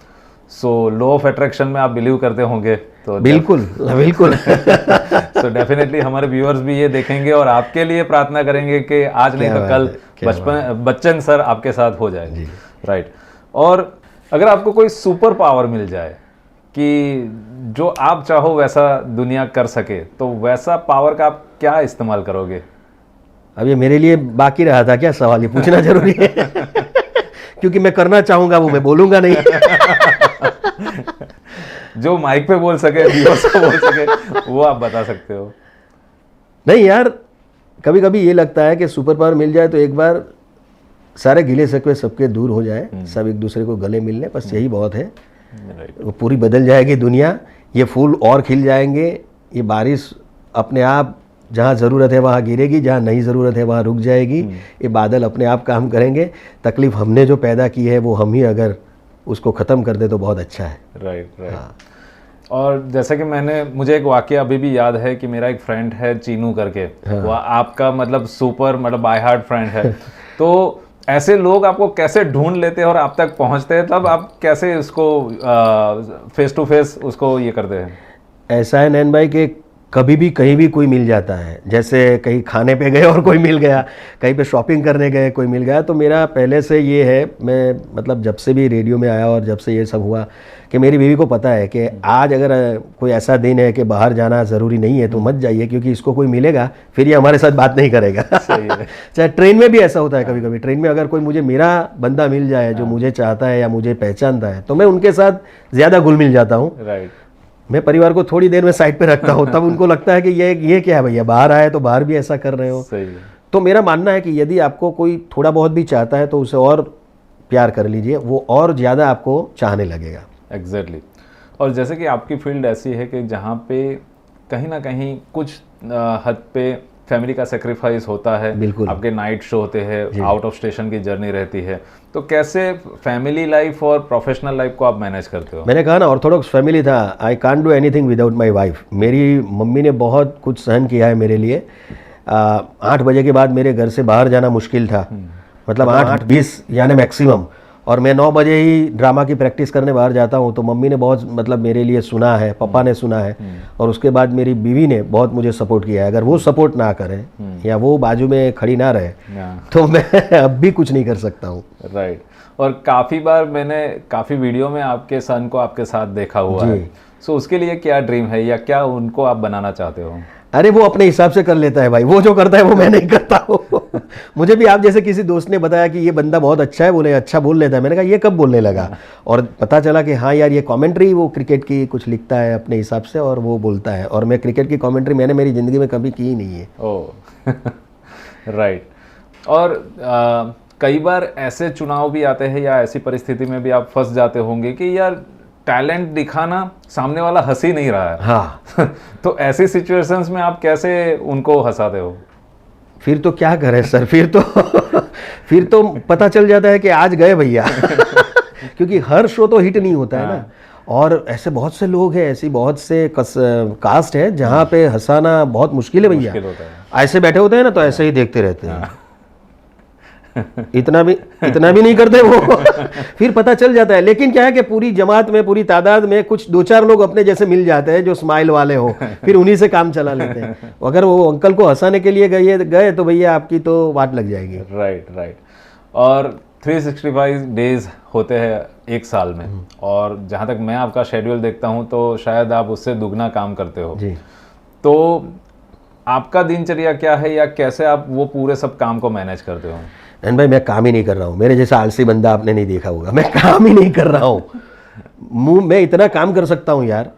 A: So law of attraction में आप बिलीव करते होंगे तो?
B: बिल्कुल बिल्कुल।
A: सो डेफिनेटली हमारे व्यूअर्स भी ये देखेंगे और आपके लिए प्रार्थना करेंगे कि आज नहीं तो कल बच्चन सर आपके साथ हो जाए। राइट। और अगर आपको कोई सुपर पावर मिल जाए कि जो आप चाहो वैसा दुनिया कर सके, तो वैसा पावर का आप क्या इस्तेमाल करोगे?
B: अब ये मेरे लिए बाकी रहा था क्या सवाल, ये पूछना जरूरी है? क्योंकि मैं करना चाहूंगा वो मैं बोलूंगा नहीं।
A: जो माइक पे बोल सके, व्यूअर्स को बोल सके, वो आप बता सकते हो।
B: नहीं यार, कभी कभी ये लगता है कि सुपर पावर मिल जाए तो एक बार सारे गिले शिकवे सबके दूर हो जाए, सब एक दूसरे को गले मिलने, बस यही बहुत है। वो पूरी बदल जाएगी दुनिया, ये फूल और खिल जाएंगे, ये बारिश अपने आप जहाँ ज़रूरत है वहाँ गिरेगी, जहाँ नहीं ज़रूरत है वहाँ रुक जाएगी, ये बादल अपने आप काम करेंगे। तकलीफ़ हमने जो पैदा की है वो हम ही अगर उसको ख़त्म कर दे तो बहुत अच्छा है।
A: राइट। और जैसे कि मुझे एक वाकया अभी भी याद है कि मेरा एक फ्रेंड है चीनू करके, वो आपका मतलब सुपर मतलब बाय हार्ट फ्रेंड है। तो ऐसे लोग आपको कैसे ढूंढ लेते हैं और आप तक पहुंचते हैं, तब आप कैसे उसको फेस टू फेस उसको ये करते हैं?
B: ऐसा है नैन भाई कि कभी भी कहीं भी कोई मिल जाता है, जैसे कहीं खाने पे गए और कोई मिल गया, कहीं पे शॉपिंग करने गए कोई मिल गया। तो मेरा पहले से ये है, मैं मतलब जब से भी रेडियो में आया और जब से ये सब हुआ, कि मेरी बीवी को पता है कि आज अगर कोई ऐसा दिन है कि बाहर जाना ज़रूरी नहीं है तो मत जाइए, क्योंकि इसको कोई मिलेगा फिर ये हमारे साथ बात नहीं करेगा। चाहे ट्रेन में भी ऐसा होता है, कभी कभी ट्रेन में अगर कोई मुझे मेरा बंदा मिल जाए जो मुझे चाहता है या मुझे पहचानता है, तो मैं उनके साथ ज़्यादा घुल मिल जाता हूँ।
A: राइट।
B: मैं परिवार को थोड़ी देर में साइड पे रखता हूँ, तब उनको लगता है कि ये क्या है भैया, बाहर आए तो बाहर भी ऐसा कर रहे हो।
A: सही है।
B: तो मेरा मानना है कि यदि आपको कोई थोड़ा बहुत भी चाहता है तो उसे और प्यार कर लीजिए, वो और ज़्यादा आपको चाहने लगेगा।
A: एग्जैक्टली। और जैसे कि आपकी फील्ड ऐसी है कि जहाँ पे कहीं ना कहीं कुछ हद पे फैमिली का सेक्रीफाइस होता है।
B: बिल्कुल।
A: आपके नाइट शो होते हैं, आउट ऑफ स्टेशन की जर्नी रहती है, तो कैसे फैमिली लाइफ और प्रोफेशनल लाइफ को आप मैनेज करते हो?
B: मैंने कहा ना, ऑर्थोडॉक्स फैमिली था, I can't do anything without my wife. मेरी मम्मी ने बहुत कुछ सहन किया है मेरे लिए। 8 बजे के बाद मेरे घर से बाहर जाना मुश्किल था, मतलब 8:20 यानी मैक्सिमम। और मैं 9 बजे ही ड्रामा की प्रैक्टिस करने बाहर जाता हूँ। तो मम्मी ने बहुत मतलब मेरे लिए सुना है, पापा ने सुना है, और उसके बाद मेरी बीवी ने बहुत मुझे सपोर्ट किया है। अगर वो सपोर्ट ना करें या वो बाजू में खड़ी ना रहे तो मैं अब भी कुछ नहीं कर सकता हूँ।
A: राइट। और काफ़ी बार मैंने काफ़ी वीडियो में आपके सन को आपके साथ देखा हुआ है। सो उसके लिए क्या ड्रीम है या क्या उनको आप बनाना चाहते हो?
B: अरे वो अपने हिसाब से कर लेता है भाई, वो जो करता है वो मैं नहीं करता हूँ। मुझे भी आप जैसे किसी दोस्त ने बताया कि ये बंदा बहुत अच्छा है, बोले अच्छा बोल लेता है। मैंने कहा ये कब बोलने लगा? और पता चला कि हाँ यार, ये कमेंट्री वो क्रिकेट की कुछ लिखता है अपने हिसाब से और वो बोलता है। और मैं क्रिकेट की कमेंट्री मैंने मेरी ज़िंदगी में कभी की ही नहीं है।
A: ओह। राइट। और कई बार ऐसे चुनाव भी आते हैं या ऐसी परिस्थिति में भी आप फंस जाते होंगे कि यार टैलेंट दिखाना सामने वाला हंस ही नहीं रहा है।
B: हाँ।
A: तो ऐसी सिचुएशंस में आप कैसे उनको हंसाते हो?
B: फिर तो क्या करें सर, फिर तो पता चल जाता है कि आज गए भैया। क्योंकि हर शो तो हिट नहीं होता है ना। और ऐसे बहुत से लोग हैं, ऐसी बहुत से कास्ट है जहाँ पे हंसाना बहुत मुश्किल है भैया। ऐसे बैठे होते हैं ना तो ऐसे ही देखते रहते हैं। इतना भी नहीं करते वो। फिर पता चल जाता है। लेकिन क्या है कि पूरी जमात में, पूरी तादाद में कुछ 2-4 लोग अपने जैसे मिल जाते हैं जो स्माइल वाले हो, फिर उन्हीं से काम चला लेते हैं। अगर वो अंकल को हंसाने के लिए गए तो भैया आपकी तो वाट लग जाएगी।
A: राइट। और 365 डेज होते हैं एक साल में, और जहाँ तक मैं आपका शेड्यूल देखता हूँ तो शायद आप उससे दुगना काम करते हो
B: जी।
A: तो आपका दिनचर्या क्या है या कैसे आप वो पूरे सब काम को मैनेज करते हो?
B: एंड भाई मैं काम ही नहीं कर रहा हूँ। मेरे जैसा आलसी बंदा आपने नहीं देखा होगा। मैं काम ही नहीं कर रहा हूँ। मैं इतना काम कर सकता हूँ यार,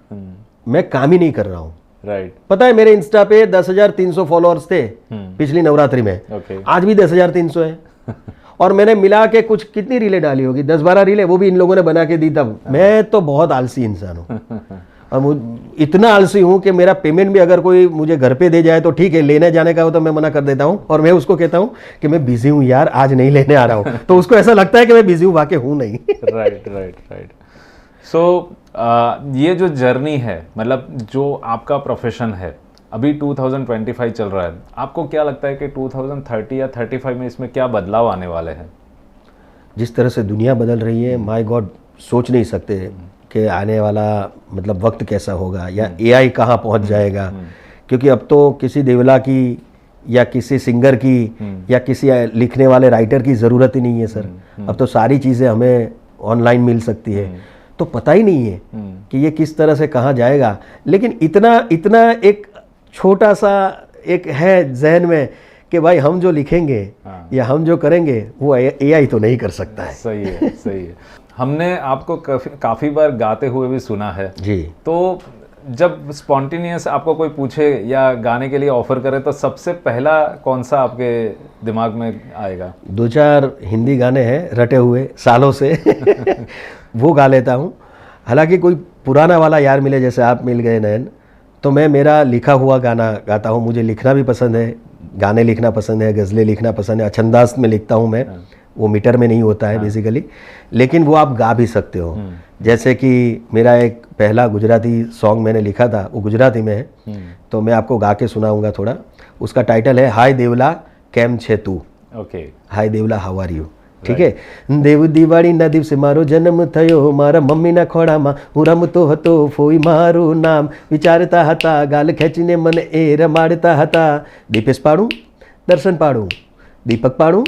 B: मैं काम ही नहीं कर रहा हूँ।
A: राइट।
B: पता है मेरे इंस्टा पे 10,300 फॉलोअर्स थे पिछली नवरात्रि में,
A: ओके।
B: आज भी 10,300 है। और मैंने मिला के कुछ कितनी रीलें डाली होगी, 10-12 रीलें, वो भी इन लोगों ने बना के दी तब। मैं तो बहुत आलसी इंसान हूँ और इतना आलसी हूँ कि मेरा पेमेंट भी अगर कोई मुझे घर पे दे जाए तो ठीक है, लेने जाने का हो तो मैं मना कर देता हूँ और मैं उसको कहता हूँ कि मैं बिजी हूँ यार, आज नहीं लेने आ रहा हूँ। तो उसको ऐसा लगता है कि मैं बिजी हूँ, वाकई हूँ नहीं।
A: Right right right. सो ये जो जर्नी है, मतलब जो आपका प्रोफेशन है, अभी 2025 चल रहा है, आपको क्या लगता है कि 2030 या 35 में इसमें क्या बदलाव आने वाले हैं?
B: जिस तरह से दुनिया बदल रही है, माय गॉड, सोच नहीं सकते कि आने वाला मतलब वक्त कैसा होगा या एआई कहाँ पहुँच जाएगा। क्योंकि अब तो किसी देवला की या किसी सिंगर की या किसी लिखने वाले राइटर की ज़रूरत ही नहीं है सर। अब तो सारी चीज़ें हमें ऑनलाइन मिल सकती है, तो पता ही नहीं है कि ये किस तरह से कहाँ जाएगा। लेकिन इतना एक छोटा सा एक है जहन में कि भाई हम जो लिखेंगे या हम जो करेंगे वो एआई तो नहीं कर सकता है।
A: सही है, सही है। हमने आपको काफ़ी बार गाते हुए भी सुना है
B: जी।
A: तो जब स्पॉन्टेनियस आपको कोई पूछे या गाने के लिए ऑफर करे तो सबसे पहला कौन सा आपके दिमाग में आएगा?
B: 2-4 हिंदी गाने हैं रटे हुए सालों से वो गा लेता हूँ। हालांकि कोई पुराना वाला यार मिले, जैसे आप मिल गए नयन, तो मैं मेरा लिखा हुआ गाना गाता हूँ। मुझे लिखना भी पसंद है, गाने लिखना पसंद है, गज़लें लिखना पसंद है। अछंदाज में लिखता हूँ मैं, वो मीटर में नहीं होता है बेसिकली, लेकिन वो आप गा भी सकते हो। जैसे कि मेरा एक पहला गुजराती सॉन्ग मैंने लिखा था, वो गुजराती में है, तो मैं आपको गा के सुनाऊंगा थोड़ा। उसका टाइटल है हाय देवला केम छे तू।
A: ओके।
B: हाय देवला हाउ आर यू। ठीक है। देव દિવાળીના દિવસે મારો જન્મ થયો, મારા મમ્મીના ખોળામાં હું રમતો હતો, ફોઈ મારું નામ વિચારતા હતા, ગાલ ખેંચીને મને એ રમાડતા હતા। દીપેશ પાડું, દર્શન પાડું, દીપક પાડું,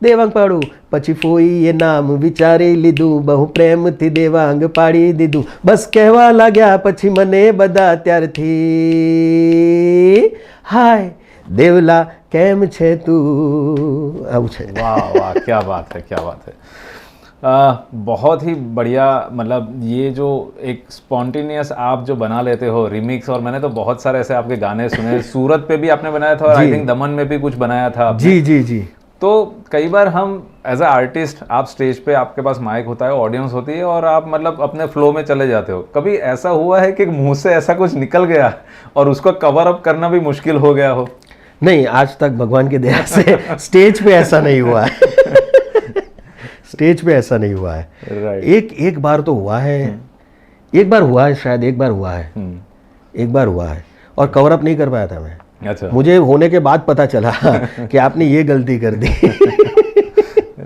B: દેવાંગ પાડું, પછી ફોઈએ નામ વિચારી લીધું, બહુ પ્રેમથી દેવાંગ પાડી દીધું। બસ કહેવા लाग्या પછી મને બધા ત્યારથી હાય देवला केम छे तू। आવું છે।
A: वाह वाह, क्या बात है, क्या बात है। बहुत ही बढ़िया। मतलब ये जो एक स्पॉन्टेनियस आप जो बना लेते हो रिमिक्स, और मैंने तो बहुत सारे ऐसे आपके गाने सुने, सूरत पे भी आपने बनाया था और आई थिंक दमन में भी कुछ बनाया था आपने।
B: जी जी जी।
A: तो कई बार हम एज अ आर्टिस्ट, आप स्टेज पे, आपके पास माइक होता है, ऑडियंस होती है और आप मतलब अपने फ्लो में चले जाते हो। कभी ऐसा हुआ है कि मुंह से ऐसा कुछ निकल गया और उसको कवर अप करना भी मुश्किल हो गया हो?
B: नहीं, आज तक भगवान की दया से स्टेज पे ऐसा नहीं हुआ है। स्टेज पे ऐसा नहीं हुआ है।
A: राइट।
B: एक बार तो हुआ है, एक बार हुआ है, शायद एक बार हुआ है, एक बार हुआ है और कवर अप नहीं कर पाया था मैं।
A: अच्छा।
B: मुझे होने के बाद पता चला कि आपने ये गलती कर दी।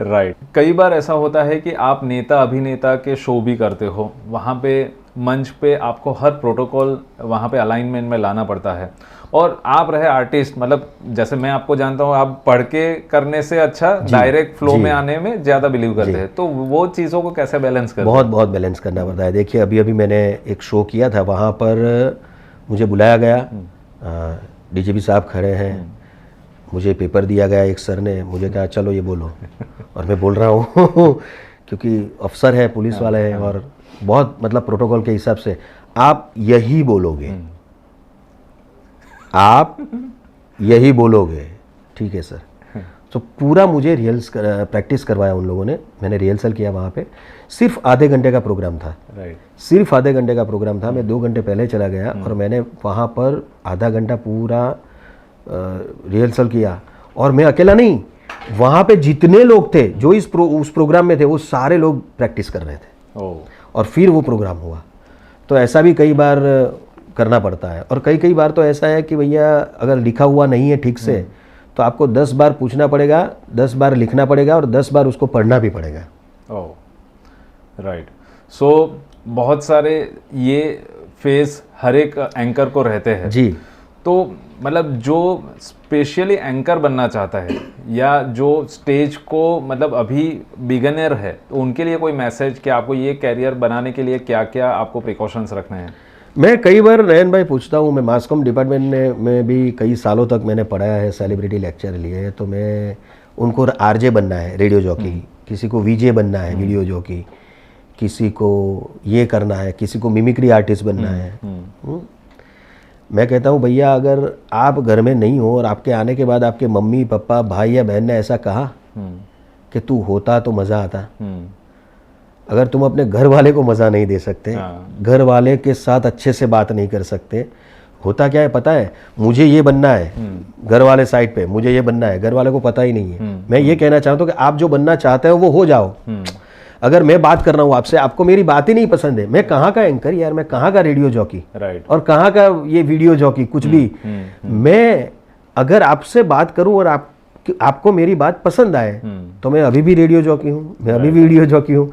A: राइट। कई बार ऐसा होता है कि आप नेता अभिनेता के शो भी करते हो, वहाँ पे मंच पे आपको हर प्रोटोकॉल वहाँ पे अलाइनमेंट में लाना पड़ता है, और आप रहे आर्टिस्ट, मतलब जैसे मैं आपको जानता हूँ, आप पढ़ के करने से अच्छा डायरेक्ट फ्लो में आने में ज़्यादा बिलीव करते हैं, तो वो चीज़ों को कैसे बैलेंस करते हैं?
B: बहुत बहुत बैलेंस करना पड़ता है। देखिए अभी अभी मैंने एक शो किया था, वहाँ पर मुझे बुलाया गया, डीजीपी साहब खड़े हैं, मुझे पेपर दिया गया, एक सर ने मुझे कहा चलो ये बोलो, और मैं बोल रहा हूँ क्योंकि अफसर है, पुलिस वाले हैं, और बहुत मतलब प्रोटोकॉल के हिसाब से आप यही बोलोगे, आप यही बोलोगे, ठीक है सर। तो पूरा मुझे प्रैक्टिस करवाया उन लोगों ने, मैंने रिहर्सल किया वहाँ पे। सिर्फ आधे घंटे का प्रोग्राम था, सिर्फ आधे घंटे का प्रोग्राम था। मैं 2 घंटे पहले चला गया और मैंने वहाँ पर आधा घंटा पूरा रिहर्सल किया, और मैं अकेला नहीं, वहाँ पे जितने लोग थे जो उस प्रोग्राम में थे, वो सारे लोग प्रैक्टिस कर रहे थे, और फिर वो प्रोग्राम हुआ। तो ऐसा भी कई बार करना पड़ता है, और कई बार तो ऐसा है कि भैया अगर लिखा हुआ नहीं है ठीक से तो आपको 10 बार पूछना पड़ेगा, 10 बार लिखना पड़ेगा, और 10 बार उसको पढ़ना भी पड़ेगा।
A: राइट। सो बहुत सारे ये फेस हर एक एंकर को रहते हैं
B: जी।
A: तो मतलब जो स्पेशली एंकर बनना चाहता है या जो स्टेज को मतलब अभी बिगनर है, तो उनके लिए कोई मैसेज कि आपको ये कैरियर बनाने के लिए क्या क्या आपको प्रिकॉशंस रखने हैं? मैं
B: कई बार नयन भाई पूछता हूँ, मैं मास कॉम डिपार्टमेंट में भी कई सालों तक मैंने पढ़ाया है, सेलिब्रिटी लेक्चर लिए है, तो मैं उनको आरजे बनना है, रेडियो जॉकी, किसी को वीजे बनना है, वीडियो जॉकी, किसी को ये करना है, किसी को मिमिक्री आर्टिस्ट बनना है। मैं कहता हूँ भैया अगर आप घर में नहीं हो और आपके आने के बाद आपके मम्मी पापा भाई या बहन ने ऐसा कहा कि तू होता तो मज़ा आता, अगर तुम अपने घर वाले को मज़ा नहीं दे सकते, घर वाले के साथ अच्छे से बात नहीं कर सकते, होता क्या है पता है, मुझे ये बनना है, घर वाले साइड पे मुझे ये बनना है, घर वाले को पता ही नहीं है। मैं ये कहना चाहता हूँ कि आप जो बनना चाहते हो वो हो जाओ। अगर मैं बात कर रहा हूँ आपसे, आपको मेरी बात ही नहीं पसंद है, मैं कहाँ का एंकर यार, मैं कहाँ का रेडियो जॉकी और कहाँ का ये वीडियो जॉकी, कुछ भी। मैं अगर आपसे बात करूँ और आपको मेरी बात पसंद आए तो मैं अभी भी रेडियो जॉकी हूँ, मैं अभी भी वीडियो जॉकी हूँ।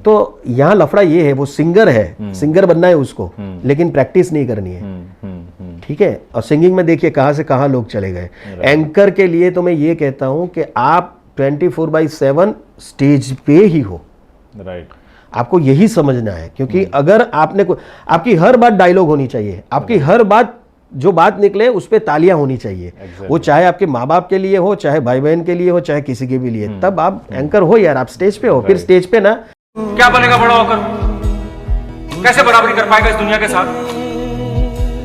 B: तो यहाँ लफड़ा ये है, वो सिंगर है, सिंगर बनना है उसको, लेकिन प्रैक्टिस नहीं करनी है, ठीक है। और सिंगिंग में देखिए कहाँ से कहाँ लोग चले गए। एंकर के लिए तो मैं ये कहता हूँ कि आप 24/7 स्टेज पे ही हो, आपको यही समझना है। क्योंकि अगर आपकी हर बात डायलॉग होनी चाहिए, आपकी हर बात जो बात निकले उस पर तालियां होनी चाहिए, वो चाहे आपके माँ बाप के लिए हो, चाहे भाई बहन के लिए हो, चाहे किसी के भी लिए, तब आप एंकर हो यार, आप स्टेज पे हो। फिर स्टेज पे ना
D: क्या बनेगा बड़ा होकर, कैसे बराबरी कर पाएगा इस दुनिया के साथ,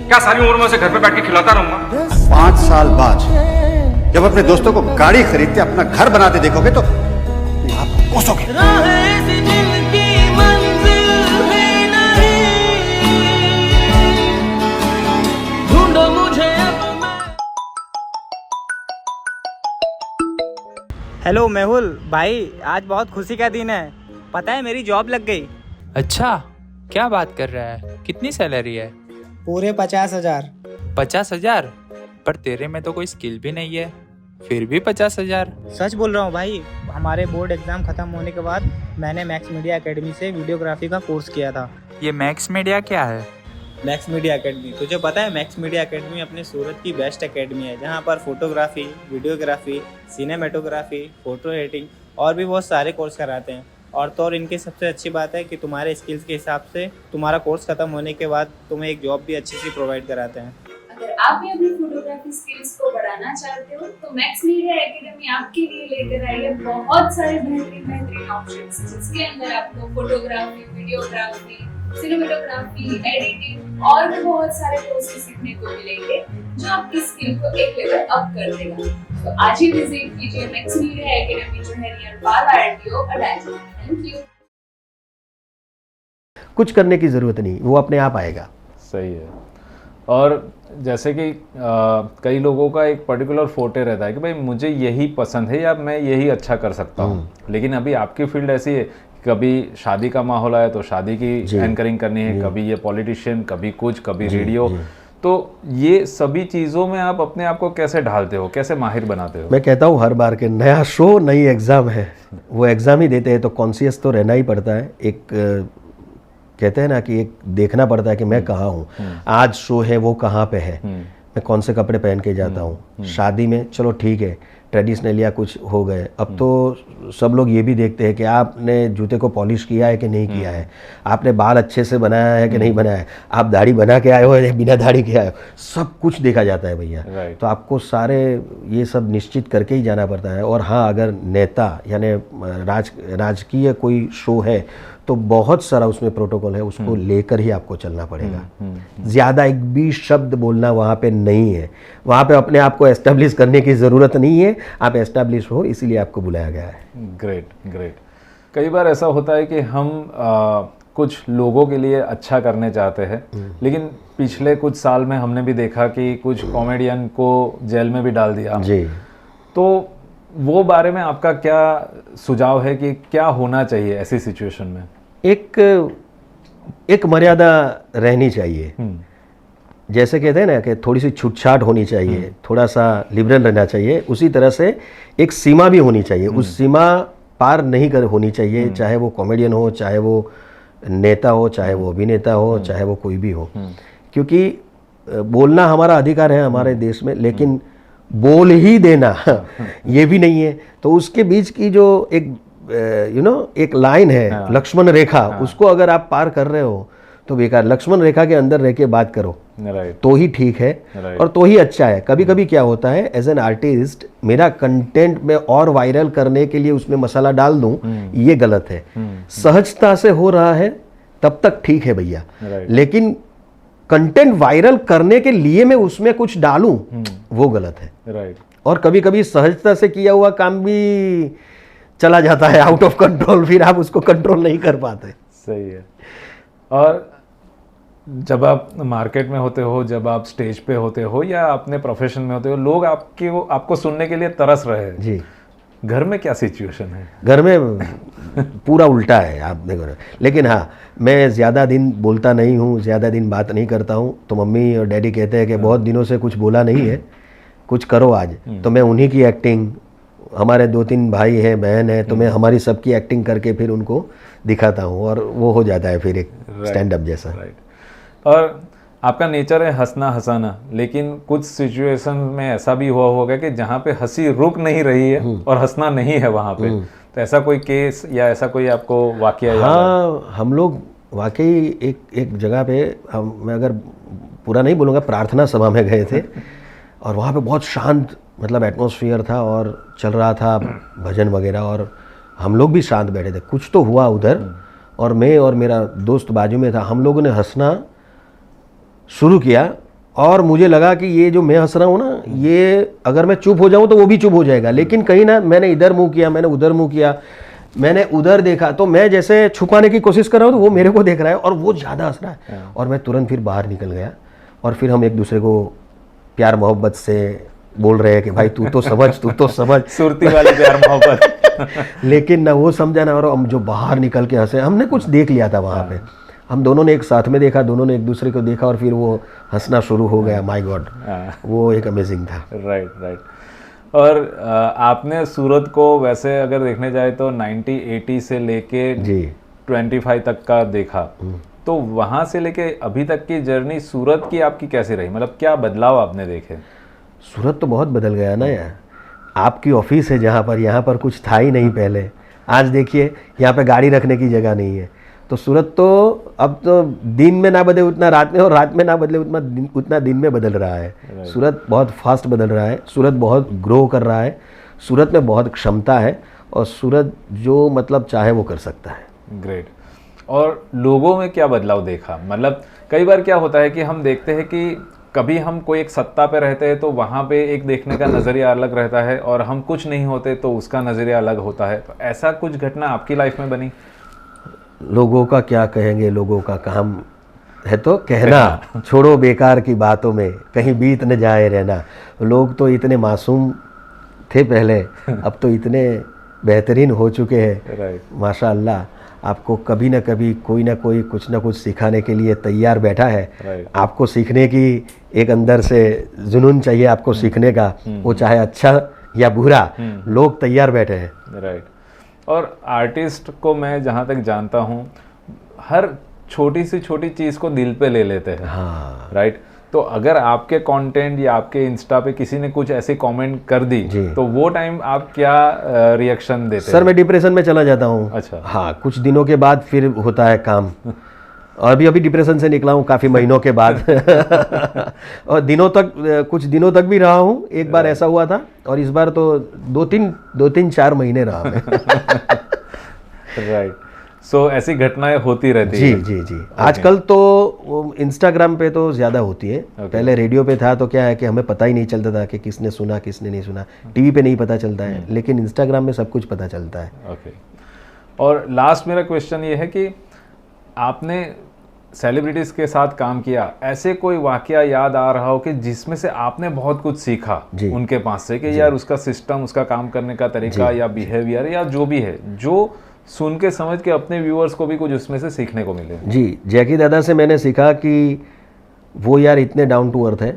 D: क्या सारी उम्र में उसे घर पे बैठ के खिलाता रहूंगा।
E: 5 साल बाद जब अपने दोस्तों को गाड़ी खरीदते अपना घर बनाते देखोगे तो आप कोसोगे।
F: हेलो मेहुल भाई, आज बहुत खुशी का दिन है, पता है मेरी जॉब लग गई।
G: अच्छा, क्या बात कर रहा है, कितनी सैलरी है?
F: पूरे 50,000।
G: 50,000? पर तेरे में तो कोई स्किल भी नहीं है, फिर भी 50,000?
F: सच बोल रहा हूँ भाई, हमारे बोर्ड एग्जाम खत्म होने के बाद मैंने मैक्स मीडिया एकेडमी से वीडियोग्राफी का कोर्स किया था।
G: ये मैक्स मीडिया क्या है?
F: मैक्स मीडिया एकेडमी, तुझे पता है मैक्स मीडिया एकेडमी अपने सूरत की बेस्ट एकेडमी है, जहाँ पर photography, videography, cinematography, photo editing और भी बहुत सारे कोर्स कराते हैं। और तो और इनकी सबसे अच्छी बात है कि तुम्हारे स्किल्स के हिसाब से तुम्हारा कोर्स खत्म होने के बाद तुम्हें एक जॉब भी अच्छी सी प्रोवाइड कराते हैं।
H: अगर आप भी अपनी फोटोग्राफी स्किल्स को बढ़ाना चाहते हो तो मैक्स मीडिया एकेडमी आपके लिए लेकर आई है बहुत सारे बेहतरीन ऑप्शंस, जिसके अंदर आपको फोटोग्राफी, वीडियोग्राफी, सिनेमेटोग्राफी, एडिटिंग और भी बहुत सारे कोर्सेज सीखने को मिलेंगे जो आपकी स्किल को एक लेवल अप कर देगा। तो आज ही विजिट कीजिए मैक्स मीडिया एकेडमी जो है near Bala RTO Adani. Thank you.
B: कुछ करने की जरूरत नहीं, वो अपने आप आएगा।
A: सही है। और जैसे कि कई लोगों का एक पर्टिकुलर फोटे रहता है कि भाई मुझे यही पसंद है या मैं यही अच्छा कर सकता हूँ, लेकिन अभी आपकी फील्ड ऐसी है, कभी शादी का माहौल आया तो शादी की एंकरिंग करनी है, कभी ये पॉलिटिशियन, कभी कुछ, कभी रेडियो। तो ये सभी चीज़ों में आप अपने आप को कैसे ढालते हो, कैसे माहिर बनाते हो?
B: मैं कहता हूँ हर बार के नया शो नई एग्ज़ाम है, वो एग्ज़ाम ही देते हैं तो कॉन्शियस तो रहना ही पड़ता है। एक कहते हैं ना कि एक देखना पड़ता है कि मैं कहाँ हूँ, आज शो है वो कहाँ पे है, मैं कौन से कपड़े पहन के जाता हूँ। शादी में चलो ठीक है ट्रेडिशनल या कुछ हो गए, अब तो सब लोग ये भी देखते हैं कि आपने जूते को पॉलिश किया है कि नहीं किया है, आपने बाल अच्छे से बनाया है कि नहीं बनाया है, आप दाढ़ी बना के आए हो या बिना दाढ़ी के आए हो, सब कुछ देखा जाता है भैया। तो आपको सारे ये सब निश्चित करके ही जाना पड़ता है। और हाँ, अगर नेता यानी राजकीय कोई शो है तो बहुत सारा उसमें प्रोटोकॉल है, उसको लेकर ही आपको चलना पड़ेगा। ज़्यादा एक भी शब्द बोलना वहाँ पे नहीं है, वहाँ पे अपने आप को एस्टेब्लिश करने की ज़रूरत नहीं है, आप एस्टेब्लिश हो इसीलिए आपको बुलाया गया है।
A: Great great. कई बार ऐसा होता है कि हम कुछ लोगों के लिए अच्छा करने चाहते हैं, लेकिन पिछले कुछ साल में हमने भी देखा कि कुछ कॉमेडियन को जेल में भी डाल दिया जी। तो वो बारे में आपका क्या सुझाव है कि क्या होना चाहिए ऐसी सिचुएशन में? एक मर्यादा रहनी चाहिए, जैसे कहते हैं ना कि थोड़ी सी छूटछाट होनी चाहिए, थोड़ा सा लिबरल रहना चाहिए, उसी तरह से एक सीमा भी होनी चाहिए। उस सीमा पार नहीं कर होनी चाहिए, चाहे वो कॉमेडियन हो, चाहे वो नेता हो, चाहे वो अभिनेता हो, चाहे वो कोई भी हो। क्योंकि बोलना हमारा अधिकार है हमारे देश में, लेकिन बोल ही देना ये भी नहीं है। तो उसके बीच की जो एक एक लाइन है, लक्ष्मण रेखा, उसको अगर आप पार कर रहे हो तो बेकार। लक्ष्मण रेखा के अंदर रह के बात करो तो ही ठीक है और तो ही अच्छा है। कभी कभी क्या होता है, एज एन आर्टिस्ट मेरा कंटेंट में और वायरल करने के लिए उसमें मसाला डाल दूं, ये गलत है। सहजता से हो रहा है तब तक ठीक है भैया, लेकिन
B: कंटेंट वायरल करने के लिए मैं उसमें कुछ डालूं, वो गलत है।
A: राइट।
B: और कभी कभी सहजता से किया हुआ काम भी चला जाता है आउट ऑफ कंट्रोल, फिर आप उसको कंट्रोल नहीं कर पाते।
A: सही है। और जब आप मार्केट में होते हो, जब आप स्टेज पे होते हो या अपने प्रोफेशन में होते हो, लोग आपको सुनने के लिए तरस रहे हैं
B: जी।
A: घर में क्या सिचुएशन है?
B: घर में पूरा उल्टा है, आप देखो। लेकिन हाँ, मैं ज़्यादा दिन बोलता नहीं हूँ, ज़्यादा दिन बात नहीं करता हूँ, तो मम्मी और डैडी कहते हैं कि बहुत दिनों से कुछ बोला नहीं है, कुछ करो आज। तो मैं उन्हीं की एक्टिंग, हमारे 2-3 भाई हैं, बहन है, तो मैं हमारी सबकी एक्टिंग करके फिर उनको दिखाता हूँ और वो हो जाता है फिर एक स्टैंड अप जैसा।
A: राइट। और आपका नेचर है हंसना हंसाना, लेकिन कुछ सिचुएशन में ऐसा भी हुआ होगा कि जहाँ पे हंसी रुक नहीं रही है और हंसना नहीं है वहाँ पे, तो ऐसा कोई केस या ऐसा कोई आपको वाकया याद है?
B: हाँ, हम लोग वाकई एक जगह पे, मैं अगर पूरा नहीं बोलूँगा, प्रार्थना सभा में गए थे और वहाँ पे बहुत शांत मतलब एटमॉस्फेयर था और चल रहा था भजन वगैरह, और हम लोग भी शांत बैठे थे। कुछ तो हुआ उधर और मैं और मेरा दोस्त बाजू में था, हम लोगों ने हंसना शुरू किया और मुझे लगा कि ये जो मैं हंस रहा हूँ ना, ये अगर मैं चुप हो जाऊँ तो वो भी चुप हो जाएगा। लेकिन कहीं ना, मैंने इधर मुंह किया, मैंने उधर मुंह किया, मैंने उधर देखा, तो मैं जैसे छुपाने की कोशिश कर रहा हूँ तो वो मेरे को देख रहा है और वो ज़्यादा हंस रहा है। और मैं तुरंत फिर बाहर निकल गया और फिर हम एक दूसरे को प्यार मोहब्बत से बोल रहे हैं कि भाई तू तो समझ
A: सुरती वाली प्यार मोहब्बत।
B: लेकिन ना वो समझा ना, और हम जो बाहर निकल के हंसे, हमने कुछ देख लिया था वहाँ पे, हम दोनों ने एक साथ में देखा, दोनों ने एक दूसरे को देखा और फिर वो हंसना शुरू हो गया। माय गॉड, वो एक अमेजिंग था।
A: Right right. और आपने सूरत को वैसे अगर देखने जाए तो 90-80 से लेके
B: जी
A: 25 तक का देखा, तो वहाँ से लेके अभी तक की जर्नी सूरत की आपकी कैसी रही? मतलब क्या बदलाव आपने देखे?
B: सूरत तो बहुत बदल गया ना यार। आपकी ऑफिस है जहाँ पर, यहाँ पर कुछ था ही नहीं पहले। आज देखिए यहाँ पे गाड़ी रखने की जगह नहीं है। तो सूरत तो अब तो दिन में ना बदले उतना रात में, और रात में ना बदले उतना दिन में बदल रहा है। सूरत बहुत फास्ट बदल रहा है, सूरत बहुत ग्रो कर रहा है, सूरत में बहुत क्षमता है और सूरत जो मतलब चाहे वो कर सकता है।
A: ग्रेट। और लोगों में क्या बदलाव देखा? मतलब कई बार क्या होता है कि हम देखते हैं कि कभी हम कोई एक सत्ता पे रहते हैं तो वहाँ पे एक देखने का नज़रिया अलग रहता है, और हम कुछ नहीं होते तो उसका नज़रिया अलग होता है। तो ऐसा कुछ घटना आपकी लाइफ में बनी?
B: लोगों का क्या कहेंगे, लोगों का काम है तो कहना, छोड़ो बेकार की बातों में, कहीं बीत न जाए रहना। लोग तो इतने मासूम थे पहले, अब तो इतने बेहतरीन हो चुके हैं।
A: राइट।
B: माशाअल्लाह, आपको कभी ना कभी कोई ना कोई कुछ ना कुछ सिखाने के लिए तैयार बैठा है।
A: राइट।
B: आपको सीखने की एक अंदर से जुनून चाहिए आपको सीखने का, वो चाहे अच्छा या बुरा, लोग तैयार बैठे हैं।
A: राइट। और आर्टिस्ट को मैं जहाँ तक जानता हूँ, हर छोटी से छोटी चीज़ को दिल पे ले लेते हैं।
B: हाँ
A: राइट। तो अगर आपके कंटेंट या आपके इंस्टा पे किसी ने कुछ ऐसे कमेंट कर दी, तो वो टाइम आप क्या रिएक्शन देते
B: सर? मैं डिप्रेशन में चला जाता हूँ।
A: अच्छा।
B: हाँ, कुछ दिनों के बाद फिर होता है काम। और अभी डिप्रेशन से निकला हूँ काफ़ी महीनों के बाद। और कुछ दिनों तक भी रहा हूँ। एक बार ऐसा हुआ था और इस बार तो 2-3-4 महीने रहा मैं।
A: राइट। सो ऐसी घटनाएं होती रहती
B: जी
A: है।
B: जी जी। आजकल तो वो इंस्टाग्राम पे तो ज़्यादा होती है। पहले रेडियो पे था तो क्या है कि हमें पता ही नहीं चलता था कि किसने सुना किसने नहीं सुना, टीवी पे नहीं पता चलता है, लेकिन इंस्टाग्राम में सब कुछ पता चलता है।
A: ओके। और लास्ट मेरा क्वेश्चन ये है कि आपने सेलिब्रिटीज़ के साथ काम किया, ऐसे कोई वाकया याद आ रहा हो कि जिसमें से आपने बहुत कुछ सीखा उनके पास से, कि यार उसका सिस्टम, उसका काम करने का तरीका या बिहेवियर या जो भी है, जो सुन के समझ के अपने व्यूअर्स को भी कुछ उसमें से सीखने को मिले?
B: जी, जैकी दादा से मैंने सीखा कि वो यार इतने डाउन टू अर्थ है।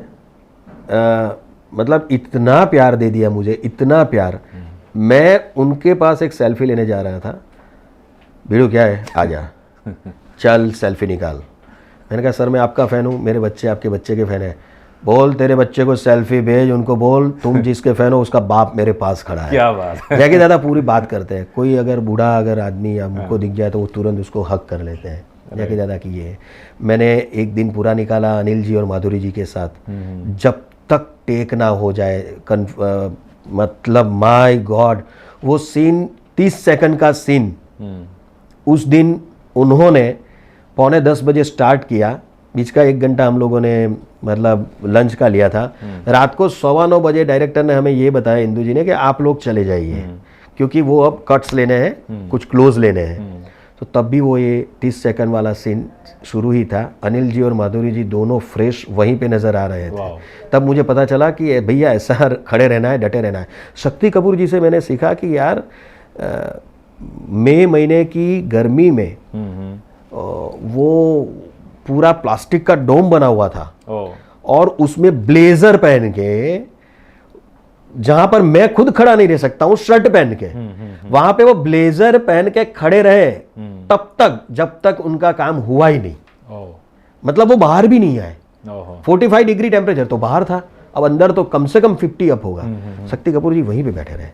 B: मतलब इतना प्यार दे दिया मुझे, इतना प्यार। मैं उनके पास एक सेल्फी लेने जा रहा था। बीड़ू क्या है, आ जा, चल सेल्फी निकाल। मैंने कहा सर मैं आपका फ़ैन हूँ, मेरे बच्चे आपके बच्चे के फ़ैन हैं। बोल तेरे बच्चे को सेल्फी भेज, उनको बोल तुम जिसके फ़ैन हो उसका बाप मेरे पास खड़ा है।
A: क्या बात है।
B: जैकी दादा पूरी बात करते हैं। कोई अगर बूढ़ा अगर आदमी या उनको दिख जाए तो वो तुरंत उसको हक कर लेते हैं। जैकी दादा की ये है। मैंने एक दिन पूरा निकाला अनिल जी और माधुरी जी के साथ, जब तक टेक ना हो जाए, मतलब माय गॉड, वो सीन 30 सेकंड का सीन उस दिन उन्होंने 9:45 बजे स्टार्ट किया बीच का 1 घंटा हम लोगों ने मतलब लंच का लिया था। रात को 9:15 बजे डायरेक्टर ने हमें ये बताया, इंदु जी ने, कि आप लोग चले जाइए, क्योंकि वो अब कट्स लेने हैं, कुछ क्लोज लेने हैं। तो तब भी वो ये 30 सेकंड वाला सीन शुरू ही था। अनिल जी और माधुरी जी दोनों फ्रेश वहीं पे नज़र आ रहे थे। तब मुझे पता चला कि भैया ऐसा खड़े रहना है, डटे रहना है। शक्ति कपूर जी से मैंने सीखा कि यार मई महीने की गर्मी में वो पूरा प्लास्टिक का डोम बना हुआ था और उसमें ब्लेजर पहन के, जहां पर मैं खुद खड़ा नहीं रह सकता हूं शर्ट पहन के, वहां पे वो ब्लेजर पहन के खड़े रहे तब तक जब तक उनका काम हुआ ही नहीं। मतलब वो बाहर भी नहीं आए। 45 डिग्री टेम्परेचर तो बाहर था, अब अंदर तो कम से कम 50 अप होगा। शक्ति कपूर जी वहीं पे बैठे रहे,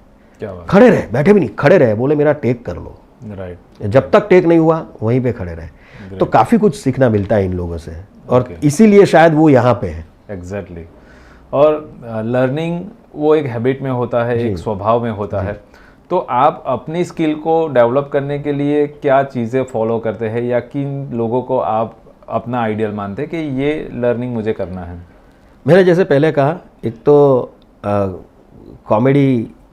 B: खड़े रहे, बैठे भी नहीं, खड़े रहे, बोले मेरा टेक कर लो। जब तक टेक नहीं हुआ वहीं पे खड़े रहे। तो काफी कुछ सीखना मिलता है इन लोगों से, और इसीलिए शायद वो यहाँ पे है।
A: एग्जैक्टली। और लर्निंग वो एक हैबिट में होता है, एक स्वभाव में होता है। तो आप अपनी स्किल को डेवलप करने के लिए क्या चीज़ें फॉलो करते हैं, या किन लोगों को आप अपना आइडियल मानते हैं कि ये लर्निंग मुझे करना है?
B: मैंने जैसे पहले कहा, एक तो कॉमेडी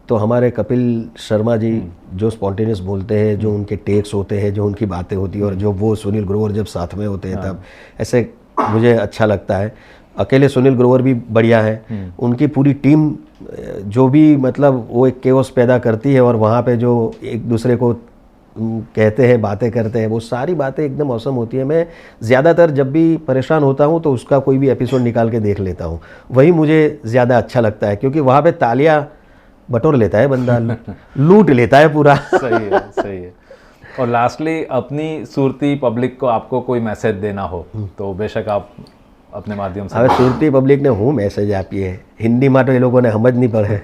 B: तो हमारे कपिल शर्मा जी जो स्पॉन्टेनियस बोलते हैं, जो उनके टेक्स होते हैं, जो उनकी बातें होती है, और जो वो सुनील ग्रोवर जब साथ में होते हैं तब ऐसे मुझे अच्छा लगता है। अकेले सुनील ग्रोवर भी बढ़िया है, उनकी पूरी टीम जो भी मतलब वो एक केओस पैदा करती है, और वहाँ पे जो एक दूसरे को कहते हैं, बातें करते हैं, वो सारी बातें एकदम औसम होती है। मैं ज़्यादातर जब भी परेशान होता हूँ तो उसका कोई भी एपिसोड निकाल के देख लेता हूँ, वही मुझे ज़्यादा अच्छा लगता है, क्योंकि वहाँ पे तालियां बटोर लेता है बंदा, लूट लेता है पूरा।
A: सही है, सही है। और लास्टली, अपनी सूरती पब्लिक को आपको कोई मैसेज देना हो तो बेशक आप अपने माध्यम से।
B: હવે સુરતી પબ્લિકને હું મેસેજ આપીએ, હિન્દીમાં તો એ લોકોને સમજ નહીં પડે,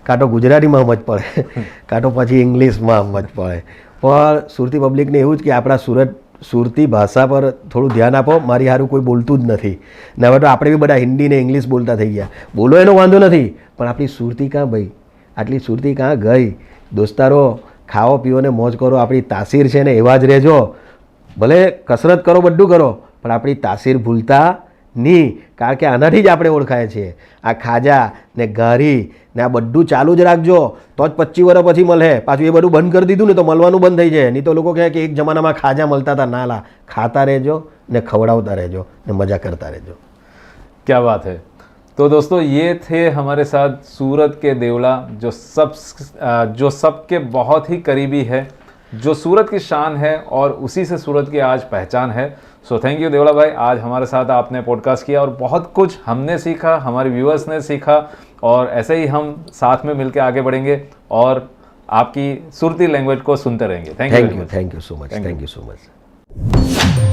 B: કાં તો ગુજરાતીમાં સમજ પડે, કાં તો પછી ઇંગ્લિશમાં સમજ પડે, પણ સુરતી પબ્લિકને એવું જ કે આપણા સુરતી ભાષા પર થોડું ध्यान આપો। મારી હારું કોઈ બોલતું જ નથી ને, હવે તો આપણે બી બધા હિન્દી ને ઇંગ્લિશ બોલતા થઈ ગયા। બોલો એનો વાંધો નથી, પણ આપણી સુરતી કાં ભાઈ, આટલી સુરતી કાં ગઈ? દોસ્તારો, ખાઓ પીઓ ને મોજ કરો, આપણી તાસીર છે ને એવા જ રહેજો। ભલે કસરત કરો, બધું કરો, પણ આપણી તાસીર ભૂલતા નહીં, કારણ કે આનાથી જ આપણે ઓળખાય છીએ। આ ખાજા ને ઘારી ને આ બધું ચાલુ જ રાખજો, તો જ 25 વર્ષ પછી મળે। પાછું એ બધું બંધ કરી દીધું ને તો મળવાનું બંધ થઈ જાય। નહીં તો લોકો કહે કે એક જમાનામાં ખાજા મળતા હતા, ના લા, ખાતા રહેજો ને खवड़ावता રહેજો ને मजा करता રહેજો।
A: क्या बात है। तो दोस्तों, ये थे हमारे साथ सूरत के देवला, जो सबके बहुत ही करीबी है, जो सूरत की शान है और उसी से सूरत की आज पहचान है। सो थैंक यू देवला भाई, आज हमारे साथ आपने पॉडकास्ट किया और बहुत कुछ हमने सीखा, हमारे व्यूअर्स ने सीखा, और ऐसे ही हम साथ में मिलकर आगे बढ़ेंगे और आपकी सुरती लैंग्वेज को सुनते रहेंगे। Thank you
B: so much, thank you so much.